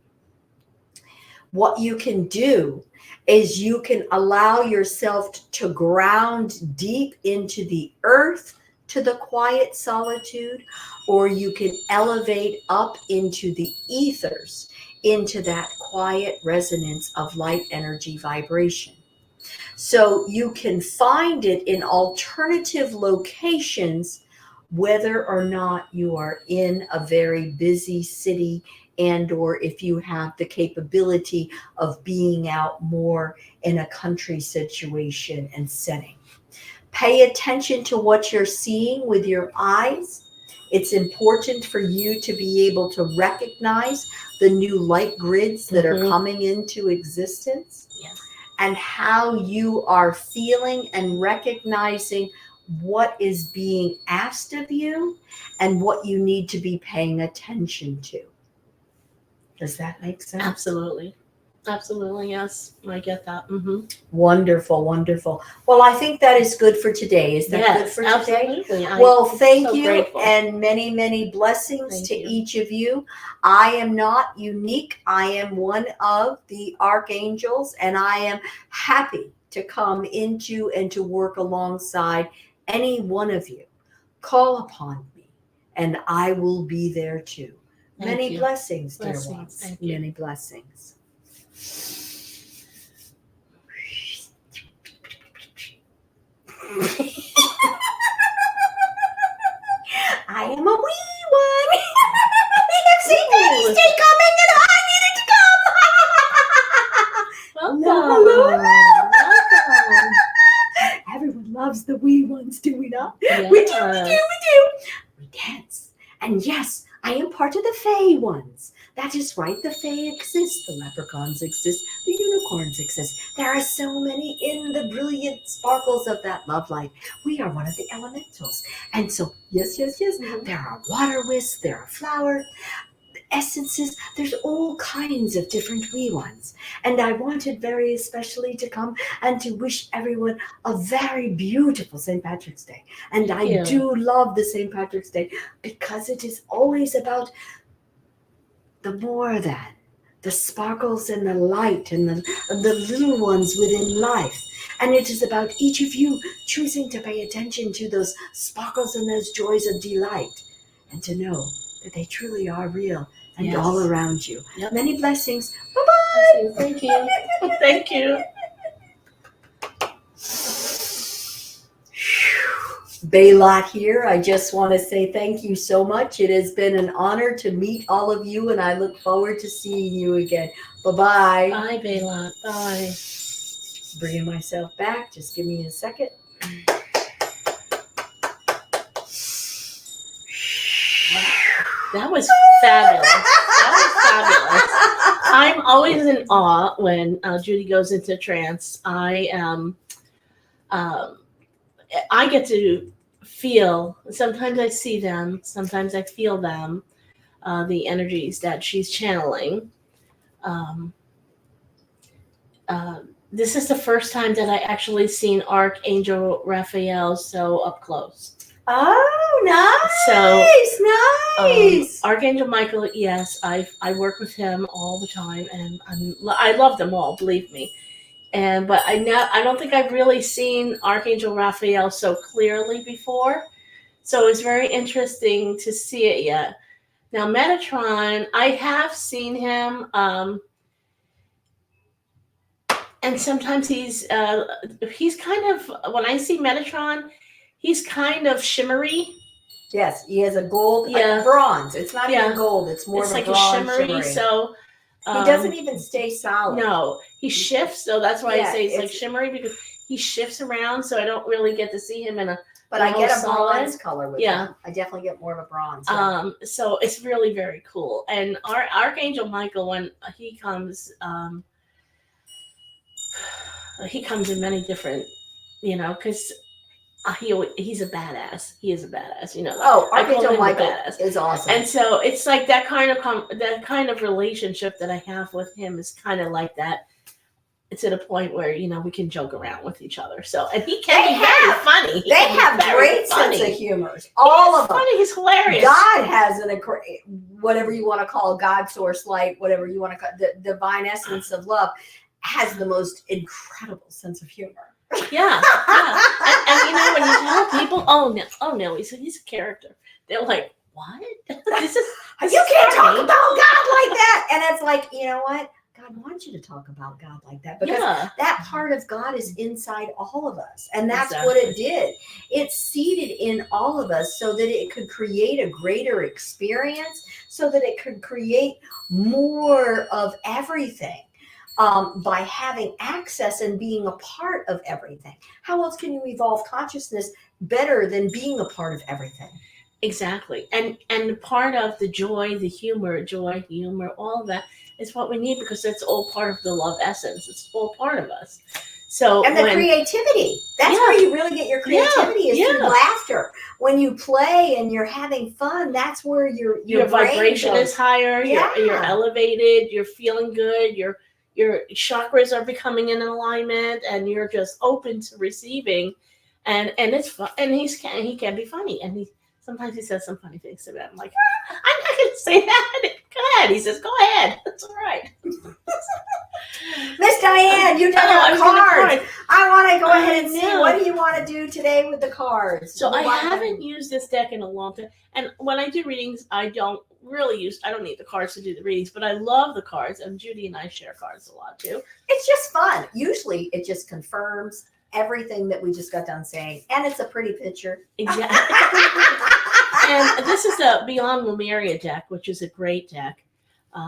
what you can do is you can allow yourself to ground deep into the earth, to the quiet solitude, or you can elevate up into the ethers, into that quiet resonance of light energy vibration. So you can find it in alternative locations, whether or not you are in a very busy city, and or if you have the capability of being out more in a country situation and setting. Pay attention to what you're seeing with your eyes. It's important for you to be able to recognize the new light grids that are coming into existence, Yes. and how you are feeling and recognizing what is being asked of you and what you need to be paying attention to. Does that make sense? Absolutely. Absolutely, yes. I get that. Mm-hmm. Wonderful, wonderful. Well, I think that is good for today. Is that good Yes, for today? absolutely. Well, I'm thank so you, grateful. and many, many blessings Thank to you. each of you. I am not unique. I am one of the archangels, and I am happy to come into and to work alongside any one of you. Call upon me, and I will be there too. Thank Many you. blessings, dear Blessings. ones. Thank you. Many blessings. I am a wee one. I've seen Daddy's Day coming and I needed to come. Welcome. Welcome. Everyone loves the wee ones, do we not? Yes. We do. We dance. And yes, I am part of the Fae ones. That is right, the Fae exist, the leprechauns exist, the unicorns exist. There are so many in the brilliant sparkles of that love light. We are one of the elementals. And so, yes, Mhm. there are water wisps, there are flower essences, there's all kinds of different wee ones. And I wanted very especially to come and to wish everyone a very beautiful St. Patrick's Day. And Thank I you. do love the St. Patrick's Day because it is always about the more than, the sparkles and the light and the little ones within life. And it is about each of you choosing to pay attention to those sparkles and those joys of delight, and to know that they truly are real and Yes. all around you. Yep. Many blessings. Bye-bye. Thank you. Thank you. Baylot here. I just want to say thank you so much. It has been an honor to meet all of you, and I look forward to seeing you again. Bye-bye. Bye, Baylot. Bye. Bringing myself back. Just give me a second. That was fabulous. That was fabulous. I'm always in awe when Judy goes into trance. I get to feel. Sometimes I see them. Sometimes I feel them. The energies that she's channeling. This is the first time that I actually seen Archangel Raphael so up close. Oh, nice. So, nice. Archangel Michael, yes, I work with him all the time, and I love them all, believe me. But I don't think I've really seen Archangel Raphael so clearly before, so it's very interesting to see it yet. Now Metatron, I have seen him, and sometimes he's kind of, when I see Metatron, he's kind of shimmery. Yes, he has a gold, Yeah. bronze. It's not Yeah. even gold. It's more It's of a like a bronze shimmery, so he doesn't even stay solid. No, he shifts, so that's why Yeah, I say it's like it's- shimmery, because he shifts around, so I don't really get to see him in a But I get a solid. bronze color with Yeah. him. I definitely get more of a bronze. Yeah. So it's really very cool. And our Archangel Michael, when he comes in many different, because he's a badass. He is a badass, Oh, I call Archangel him a Michael badass. is awesome. And so it's like that kind of relationship that I have with him is kind of like that. It's at a point where we can joke around with each other. So, and he can be very funny. They have great sense of humor. All of them. Funny. He's hilarious. God has whatever you want to call God, source, light, whatever you want to call the divine essence of love, has the most incredible sense of humor. Yeah. And when you tell people, oh no, he's a character. They're like, what? This is You can't talk about God like that. And it's like, you know what? God wants you to talk about God like that, because that part of God is inside all of us. And that's what it did. It seeded in all of us so that it could create a greater experience, so that it could create more of everything. by having access and being a part of everything. How else can you evolve consciousness better than being a part of everything? Exactly. And part of the joy, humor, all of that is what we need because it's all part of the love essence. It's all part of us. So And the when creativity. That's yeah, where you really get your creativity is through yeah. laughter. When you play and you're having fun, that's where your brain vibration goes. is higher, you're Yeah. elevated, you're feeling good, your chakras are becoming in alignment and you're just open to receiving and it's fun and he can be funny and he sometimes he says some funny things to me. I'm like, "Ah, I'm not gonna say that. Go ahead." He says, "Go ahead. That's all right." Miss Diane, you done I our was gonna cards. card. I want to go I ahead and see know. what do you want to do today with the cards. So We I want- haven't used this deck in a long time. And when I do readings, I don't need the cards to do the readings, but I love the cards. And Judy and I share cards a lot too. It's just fun. Usually it just confirms everything that we just got done saying. And it's a pretty picture. Exactly. And this is the Beyond Lemuria deck, which is a great deck.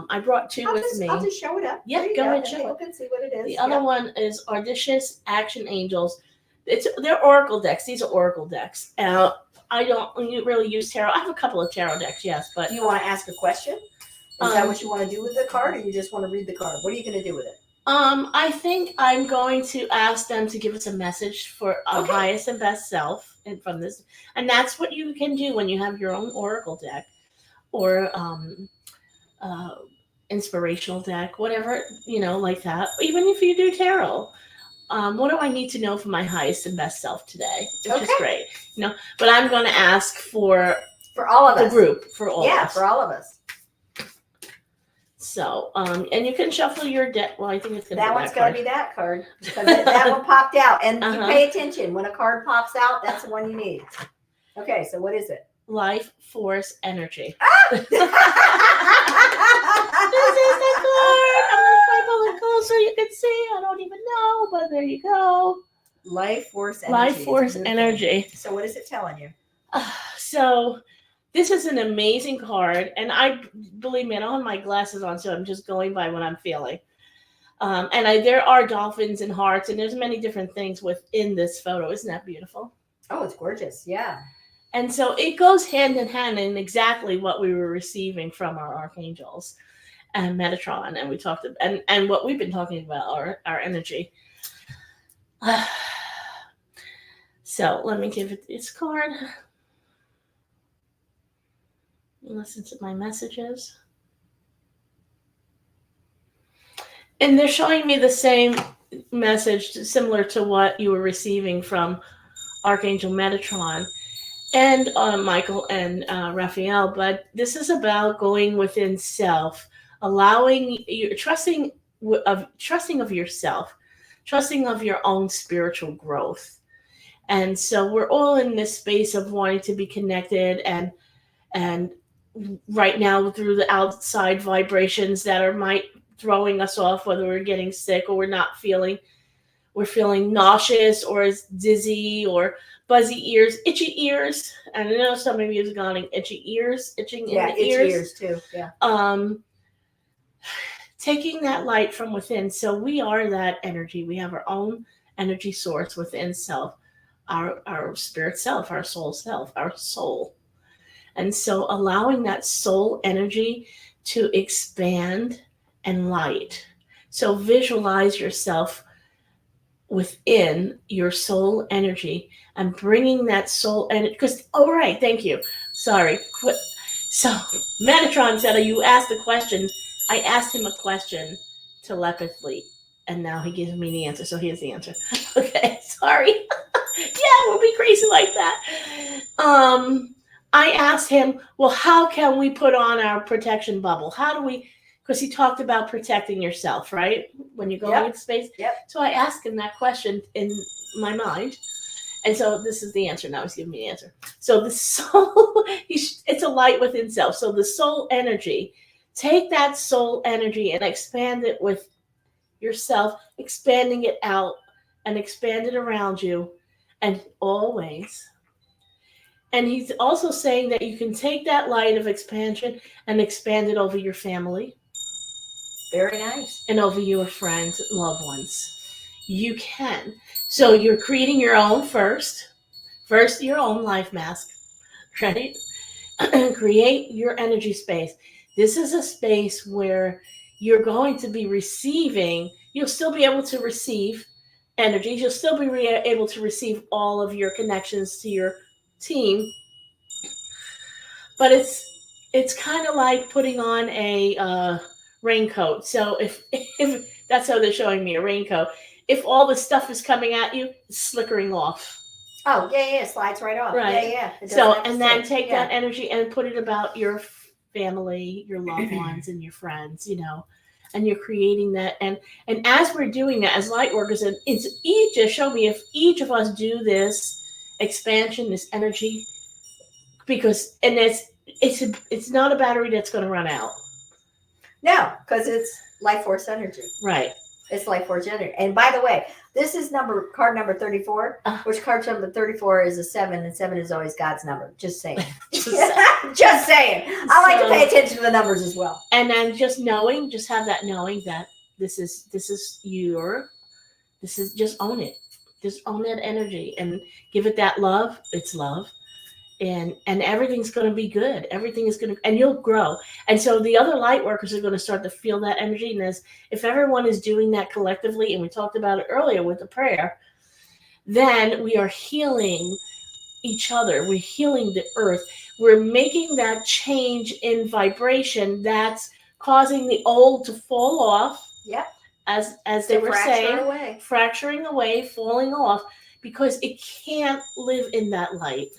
I brought two with me. I'll just show it up. Yeah, There you go ahead, and show people it. can see what it is. The other one is Audacious Action Angels. They're Oracle decks. These are Oracle decks. I don't really use tarot. I have a couple of tarot decks, yes, but Do you want to ask a question? Is that what you want to do with the card, or you just want to read the card? What are you going to do with it? I think I'm going to ask them to give us a message for our Okay. highest and best self, and from this, and that's what you can do when you have your own Oracle deck, or inspirational deck, whatever like that. Even if you do tarot, what do I need to know for my highest and best self today? Which is great, But I'm going to ask for all of the us. group, for all. Yeah, of us. for all of us. So, and you can shuffle your deck. Well, I think it's going to be That one's that got to card. be that card because that one popped out. And you Uh-huh. pay attention when a card pops out. That's the one you need. Okay, so what is it? Life Force Energy. This This is the card. I'm going to try to pull it close so you can see. I don't even know, but there you go. Life Force Energy. Life Force Beautiful. Energy. So what is it telling you? So this is an amazing card, and believe me, I don't have my glasses on, so I'm just going by what I'm feeling. There are dolphins and hearts, and there's many different things within this photo. Isn't that beautiful? Oh, it's gorgeous. Yeah. And so it goes hand in hand in exactly what we were receiving from our archangels and Metatron, and we talked and what we've been talking about our energy. So let me give it this card. Listen to my messages. And they're showing me the same message, similar to what you were receiving from Archangel Metatron and Michael and Raphael. But this is about going within self, allowing you, trusting of yourself, trusting of your own spiritual growth. And so we're all in this space of wanting to be connected and right now through the outside vibrations that might throwing us off, whether we're getting sick or we're feeling nauseous or dizzy or buzzy ears, itchy ears. And I know some of you have gone itching in the itchy ears. ears too. Yeah. Taking that light from within. So we are that energy. We have our own energy source within self, our spirit self, our soul self, our soul. And so allowing that soul energy to expand and light. So visualize yourself within your soul energy and bringing that soul energy. Because, all right, thank you. Sorry. So Metatron said, you asked a question. I asked him a question telepathically, and now he gives me the answer. So here's the answer. Okay, sorry. Yeah, we'll be crazy like that. I asked him, well, how can we put on our protection bubble? How do we, because he talked about protecting yourself, right? When you're going into space. Yep. So I asked him that question in my mind. And so this is the answer. Now he's giving me the answer. So the soul, it's a light within self. So the soul energy, take that soul energy and expand it with yourself, expanding it out and expand it around you and always. And he's also saying that you can take that light of expansion and expand it over your family. Very nice. and over your friends and loved ones. You can. So you're creating your own first your own life mask, right? Create your energy space. This is a space where you're going to be receiving, you'll still be able to receive energies, you'll still be able to receive all of your connections to your team, but it's kind of like putting on a raincoat. So if that's how they're showing me a raincoat, if all the stuff is coming at you, it's slickering off. Oh, yeah, slides right off. Right. Yeah. It doesn't So, have to and then stick. take that energy and put it about your family, your loved ones, and your friends, and you're creating that. And as we're doing that as light workers, and it's each, just show me if each of us do this expansion, this energy, because, and it's not a battery that's going to run out. No, because it's life force energy. Right. It's life force energy. And by the way, this is card number 34, which card number 34 is a 7, and 7 is always God's number. Just saying. Just saying. I like to pay attention to the numbers as well. And then just have that knowing that this is just own it. Just own that energy and give it that love. It's love. And everything's going to be good. Everything is going to, and you'll grow. And so the other light workers are going to start to feel that energy. And if everyone is doing that collectively, and we talked about it earlier with the prayer, then we are healing each other. We're healing the earth. We're making that change in vibration that's causing the old to fall off. Yep. As they were saying, fracturing away, falling off, because it can't live in that light.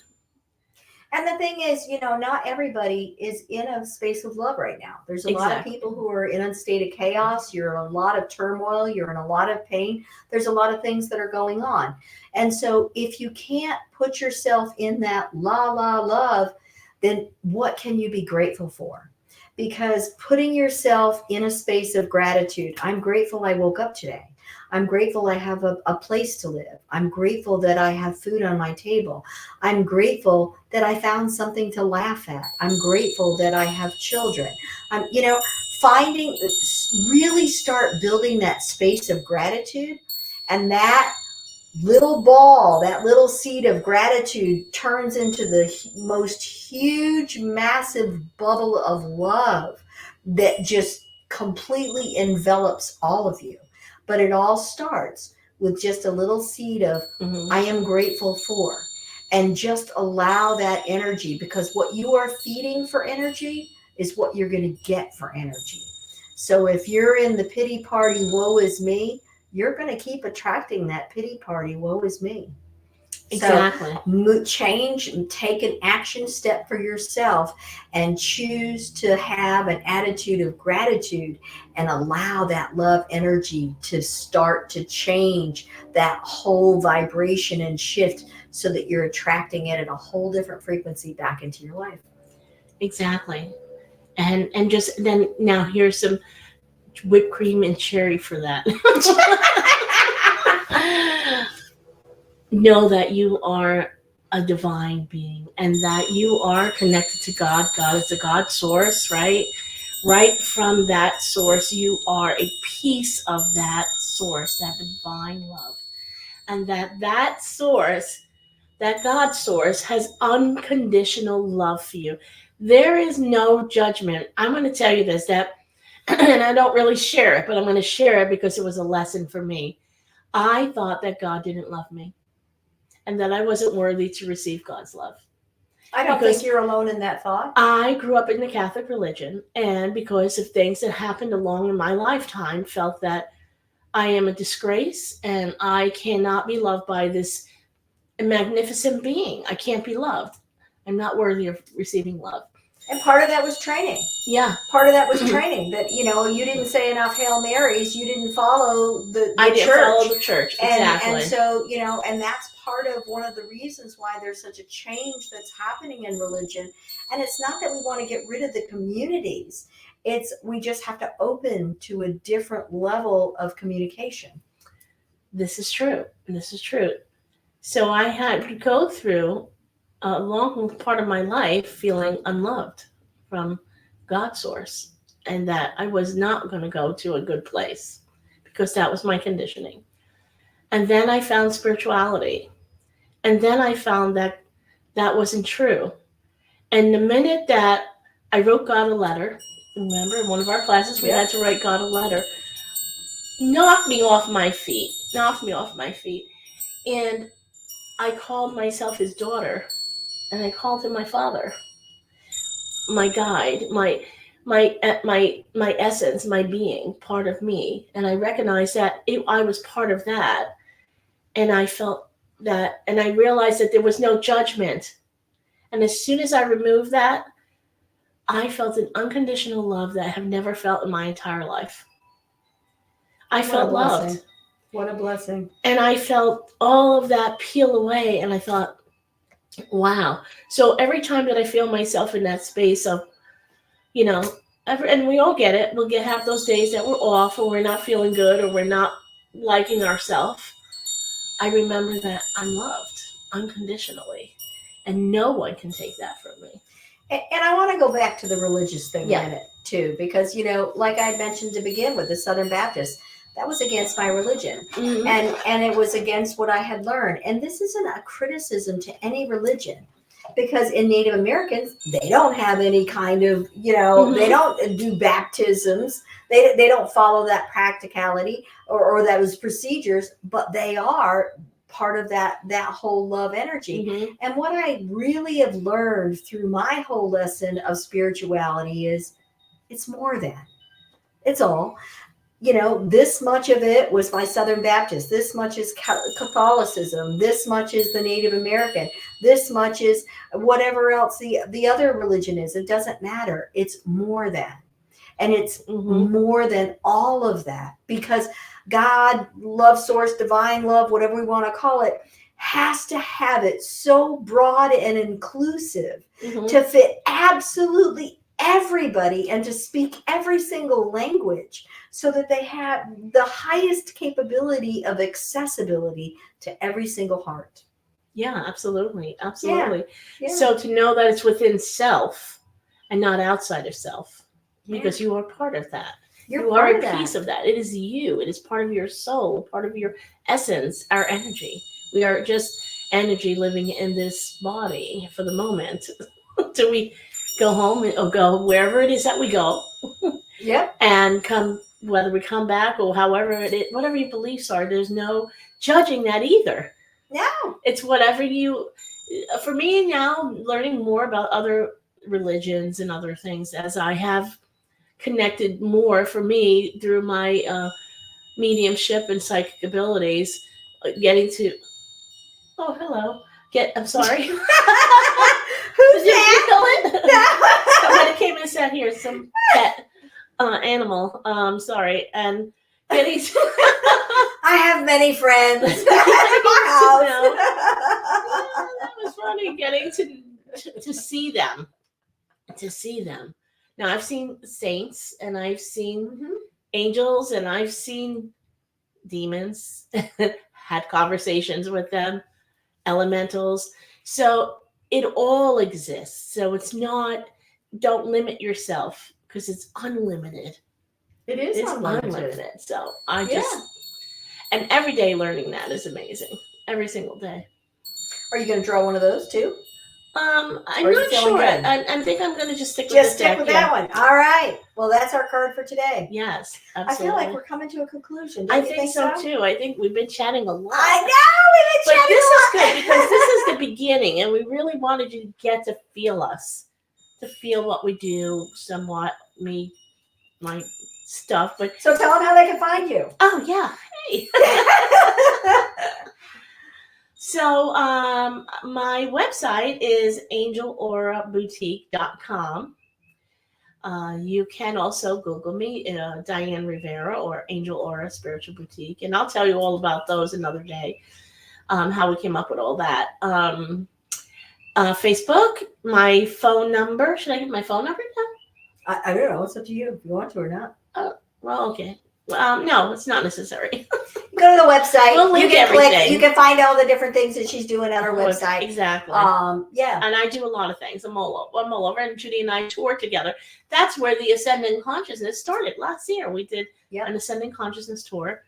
And the thing is, not everybody is in a space of love right now. There's a lot of people who are in a state of chaos. You're in a lot of turmoil. You're in a lot of pain. There's a lot of things that are going on. And so if you can't put yourself in that love, then what can you be grateful for? Because putting yourself in a space of gratitude, I'm grateful I woke up today. I'm grateful I have a place to live. I'm grateful that I have food on my table. I'm grateful that I found something to laugh at. I'm grateful that I have children. Really start building that space of gratitude, and that little ball, that little seed of gratitude turns into the most huge, massive bubble of love that just completely envelops all of you. But it all starts with just a little seed of, I am grateful for, and just allow that energy, because what you are feeding for energy is what you're going to get for energy. So if you're in the pity party, woe is me, you're going to keep attracting that pity party, woe is me. Exactly. So change and take an action step for yourself and choose to have an attitude of gratitude and allow that love energy to start to change that whole vibration and shift so that you're attracting it at a whole different frequency back into your life. Exactly. And just then now here's some whipped cream and cherry for that. Know that you are a divine being and that you are connected to God. God is the God source, right? Right from that source, you are a piece of that source, that divine love. And that source, that God source, has unconditional love for you. There is no judgment. I'm going to tell you this, that, and I don't really share it, but I'm going to share it because it was a lesson for me. I thought that God didn't love me and that I wasn't worthy to receive God's love. I don't think you're alone in that thought. I grew up in the Catholic religion, and because of things that happened along in my lifetime, felt that I am a disgrace and I cannot be loved by this magnificent being. I can't be loved. I'm not worthy of receiving love. And part of that was training. Yeah. Part of that was training. That, you didn't say enough Hail Marys. You didn't follow the church. I didn't follow the church. Exactly. And so, and that's part of one of the reasons why there's such a change that's happening in religion. And it's not that we want to get rid of the communities. We just have to open to a different level of communication. This is true. This is true. So I had to go through a long part of my life feeling unloved from God's source. and that I was not going to go to a good place because that was my conditioning. And then I found spirituality. And then I found that that wasn't true. And the minute that I wrote God a letter, remember in one of our classes we had to write God a letter, knocked me off my feet. And I called myself his daughter, and I called him my father, my guide, my essence, my being, part of me. And I recognized that I was part of that. And I felt that, and I realized that there was no judgment. And as soon as I removed that, I felt an unconditional love that I have never felt in my entire life. I felt loved. What a blessing. And I felt all of that peel away. And I thought, wow. So every time that I feel myself in that space of, and we all get it. We'll have those days that we're off or we're not feeling good or we're not liking ourselves. I remember that I'm loved unconditionally, and no one can take that from me. And I want to go back to the religious thing in it too, because, like I mentioned to begin with, the Southern Baptist, that was against my religion. Mm-hmm. And it was against what I had learned. And this isn't a criticism to any religion, because in Native Americans, they don't have any kind of, Mm-hmm. they don't do baptisms. They don't follow that practicality or those procedures, but they are part of that whole love energy. Mm-hmm. And what I really have learned through my whole lesson of spirituality is it's more than. It's all. This much of it was my Southern Baptist. This much is Catholicism. This much is the Native American. This much is whatever else the other religion is. It doesn't matter. It's more than. And it's Mm-hmm. more than all of that, because God, love source, divine love, whatever we want to call it, has to have it so broad and inclusive Mm-hmm. to fit absolutely everybody and to speak every single language, so that they have the highest capability of accessibility to every single heart. Yeah, absolutely. Yeah. So to know that it's within self and not outside of self, because you are part of that. You are a piece of that. It is you. It is part of your soul, part of your essence, our energy. We are just energy living in this body for the moment till we go home or go wherever it is that we go. Yep. And come, whether we come back or however it is, whatever your beliefs are, there's no judging that either. No. It's whatever for me now, learning more about other religions and other things as I have connected more for me through my mediumship and psychic abilities, getting to, oh, hello. I'm sorry. Who's Did you that? feel it? Somebody came and sat here, some pet animal. Sorry. And getting to, I have many friends. Yeah, that was funny, getting to see them. To see them. Now, I've seen saints, and I've seen angels, and I've seen demons, had conversations with them, elementals. So it all exists. So it's not, don't limit yourself, because it's unlimited. It's unlimited. So I just, and every day learning that is amazing. Every single day. Are you going to draw one of those too? I'm Or are you not feeling sure. good? I think I'm going to just stick with Just this stick deck, with yeah. that one. All right. Well, that's our card for today. Yes, I absolutely. feel like we're coming to a conclusion. I Don't you think so too. I think we've been chatting a lot. I know. But this is good, because this is the beginning, and we really wanted you to get to feel us, to feel what we do, somewhat, my stuff. But So tell them how they can find you. oh yeah, hey. So my website is angelAuraBoutique.com. You can also Google me, Diane Rivera or Angel Aura Spiritual Boutique, and I'll tell you all about those another day, how we came up with all that. Facebook, my phone number. Should I give my phone number now? I don't know. It's up to you if you want to or not. Well, okay. No, it's not necessary. Go to the website. We'll link you can click. everything. You can find all the different things that she's doing on her website. Exactly. Yeah. And I do a lot of things. I'm all over, and Judy and I tour together. That's where the Ascending Consciousness started last year. We did an Ascending Consciousness tour,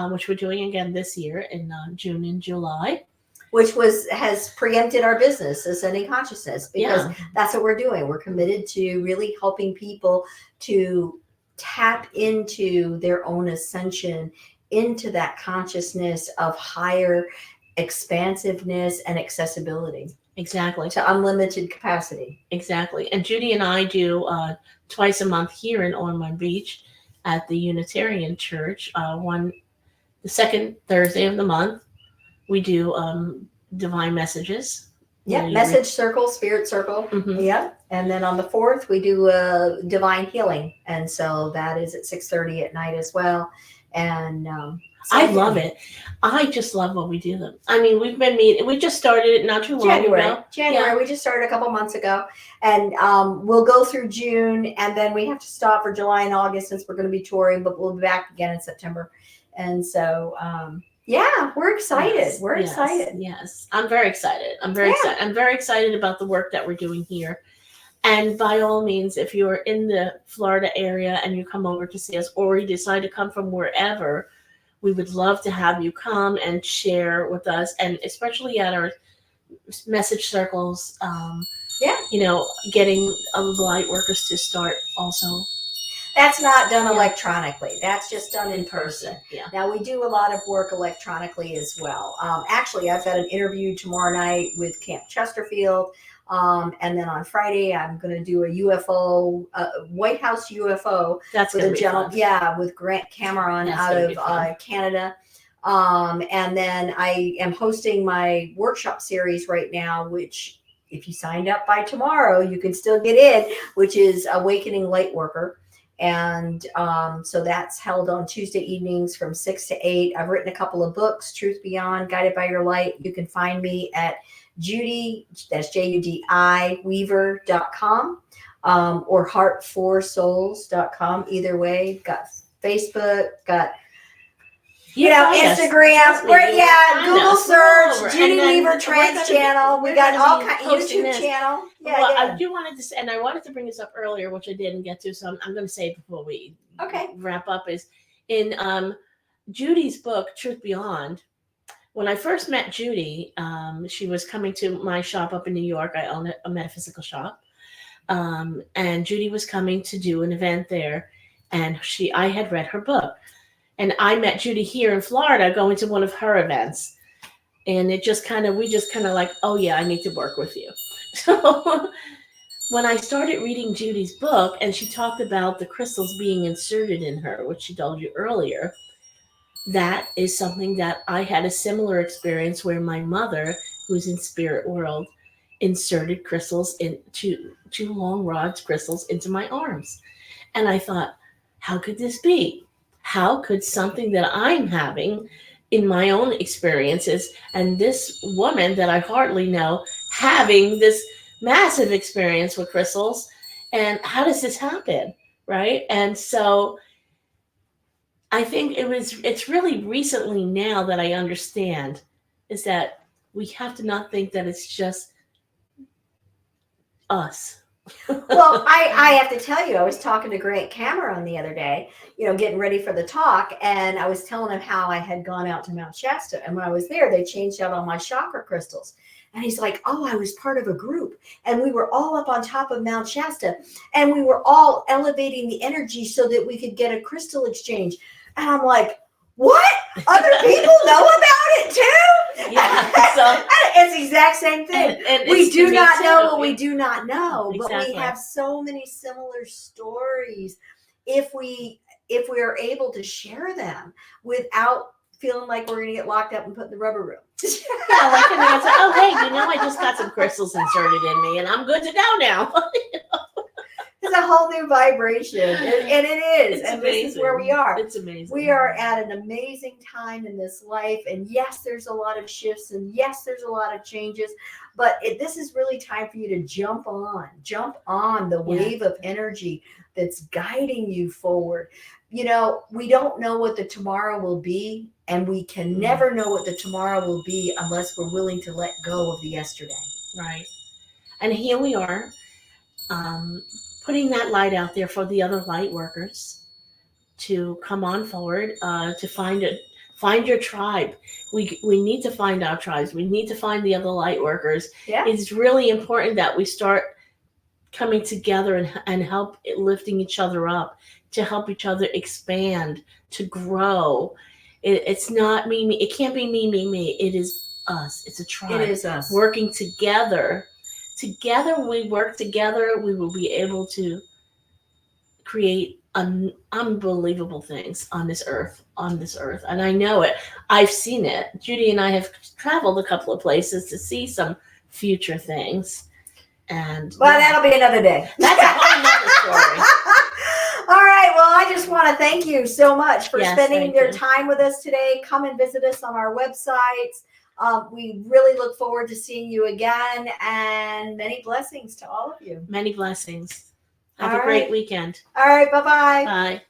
which we're doing again this year in June and July. Which has preempted our business, Ascending Consciousness, because that's what we're doing. We're committed to really helping people to tap into their own ascension, into that consciousness of higher expansiveness and accessibility. Exactly. To unlimited capacity. Exactly. And Judy and I do twice a month here in Ormond Beach at the Unitarian Church. The second Thursday of the month, we do divine messages. Yeah, message circle, spirit circle. Mm-hmm. Yeah. And then on the 4th, we do divine healing. And so that is at 6:30 at night as well. And I love it. I just love what we do. I mean, we've been meeting. We just started it not too long ago. January. We just started a couple months ago. And we'll go through June. And then we have to stop for July and August since we're going to be touring. But we'll be back again in September. And so... yeah, we're excited. Yes, we're excited. Yes, I'm very excited. I'm very excited. I'm very excited about the work that we're doing here. And by all means, if you're in the Florida area and you come over to see us, or you decide to come from wherever, we would love to have you come and share with us, and especially at our message circles. Getting the light workers to start also. That's not done electronically. That's just done in person. Yeah. Now, we do a lot of work electronically as well. Actually, I've got an interview tomorrow night with Camp Chesterfield. And then on Friday, I'm going to do a UFO, White House UFO. That's with a gentleman. Yeah, with Grant Cameron out of Canada. And then I am hosting my workshop series right now, which if you signed up by tomorrow, you can still get in, which is Awakening Lightworker. And so that's held on Tuesday evenings from 6 to 8. I've written a couple of books, Truth Beyond, Guided by Your Light. You can find me at Judy, that's JUDI, Weaver.com, or heart4souls.com. Either way, got Facebook, got Instagram, Google search, Judy Weaver Trans channel. We got all kinds of YouTube channel. I wanted to bring this up earlier, which I didn't get to, so I'm going to say it before we wrap up. Is in Judy's book, Truth Beyond. When I first met Judy, she was coming to my shop up in New York. I own a metaphysical shop, and Judy was coming to do an event there, and I had read her book. And I met Judy here in Florida going to one of her events. And we just kind of like, oh yeah, I need to work with you. So when I started reading Judy's book and she talked about the crystals being inserted in her, which she told you earlier, that is something that I had a similar experience where my mother, who's in spirit world, inserted crystals into two long rods crystals into my arms. And I thought, how could this be? How could something that I'm having in my own experiences and this woman that I hardly know having this massive experience with crystals, and how does this happen, right? And so I think it's really recently now that I understand is that we have to not think that it's just us. Well, I have to tell you, I was talking to Grant Cameron the other day, getting ready for the talk, and I was telling him how I had gone out to Mount Shasta, and when I was there, they changed out all my chakra crystals. And he's like, oh, I was part of a group, and we were all up on top of Mount Shasta, and we were all elevating the energy so that we could get a crystal exchange. And I'm like, what? Other people know about it too? Yeah, so it's the exact same thing. And we do not know what we do not know, exactly. But we have so many similar stories if we are able to share them without feeling like we're going to get locked up and put in the rubber room. Yeah, like and it's like, oh hey, I just got some crystals inserted in me, and I'm good to go now. It's a whole new vibration, and it is. It's and amazing. This is where we are. It's amazing. We are at an amazing time in this life, and yes, there's a lot of shifts, and yes, there's a lot of changes, but this is really time for you to jump on the wave of energy that's guiding you forward. we don't know what the tomorrow will be, and we can never know what the tomorrow will be unless we're willing to let go of the yesterday. Right. And here we are, putting that light out there for the other light workers to come on forward, to find your tribe. We need to find our tribes. We need to find the other light workers. Yeah. It's really important that we start coming together and help lifting each other up, to help each other expand, to grow. It's not me. It can't be me. It is us. It's a tribe. It is us. Working together. Together, we work together, we will be able to create unbelievable things on this earth. And I know it. I've seen it. Judy and I have traveled a couple of places to see some future things. And well, that'll be another day. That's a whole nother story. All right. Well, I just want to thank you so much for Yes, spending thank your you. time with us today. Come and visit us on our websites. We really look forward to seeing you again, and many blessings to all of you. Many blessings. Have All a great right. weekend. All right. Bye-bye. Bye.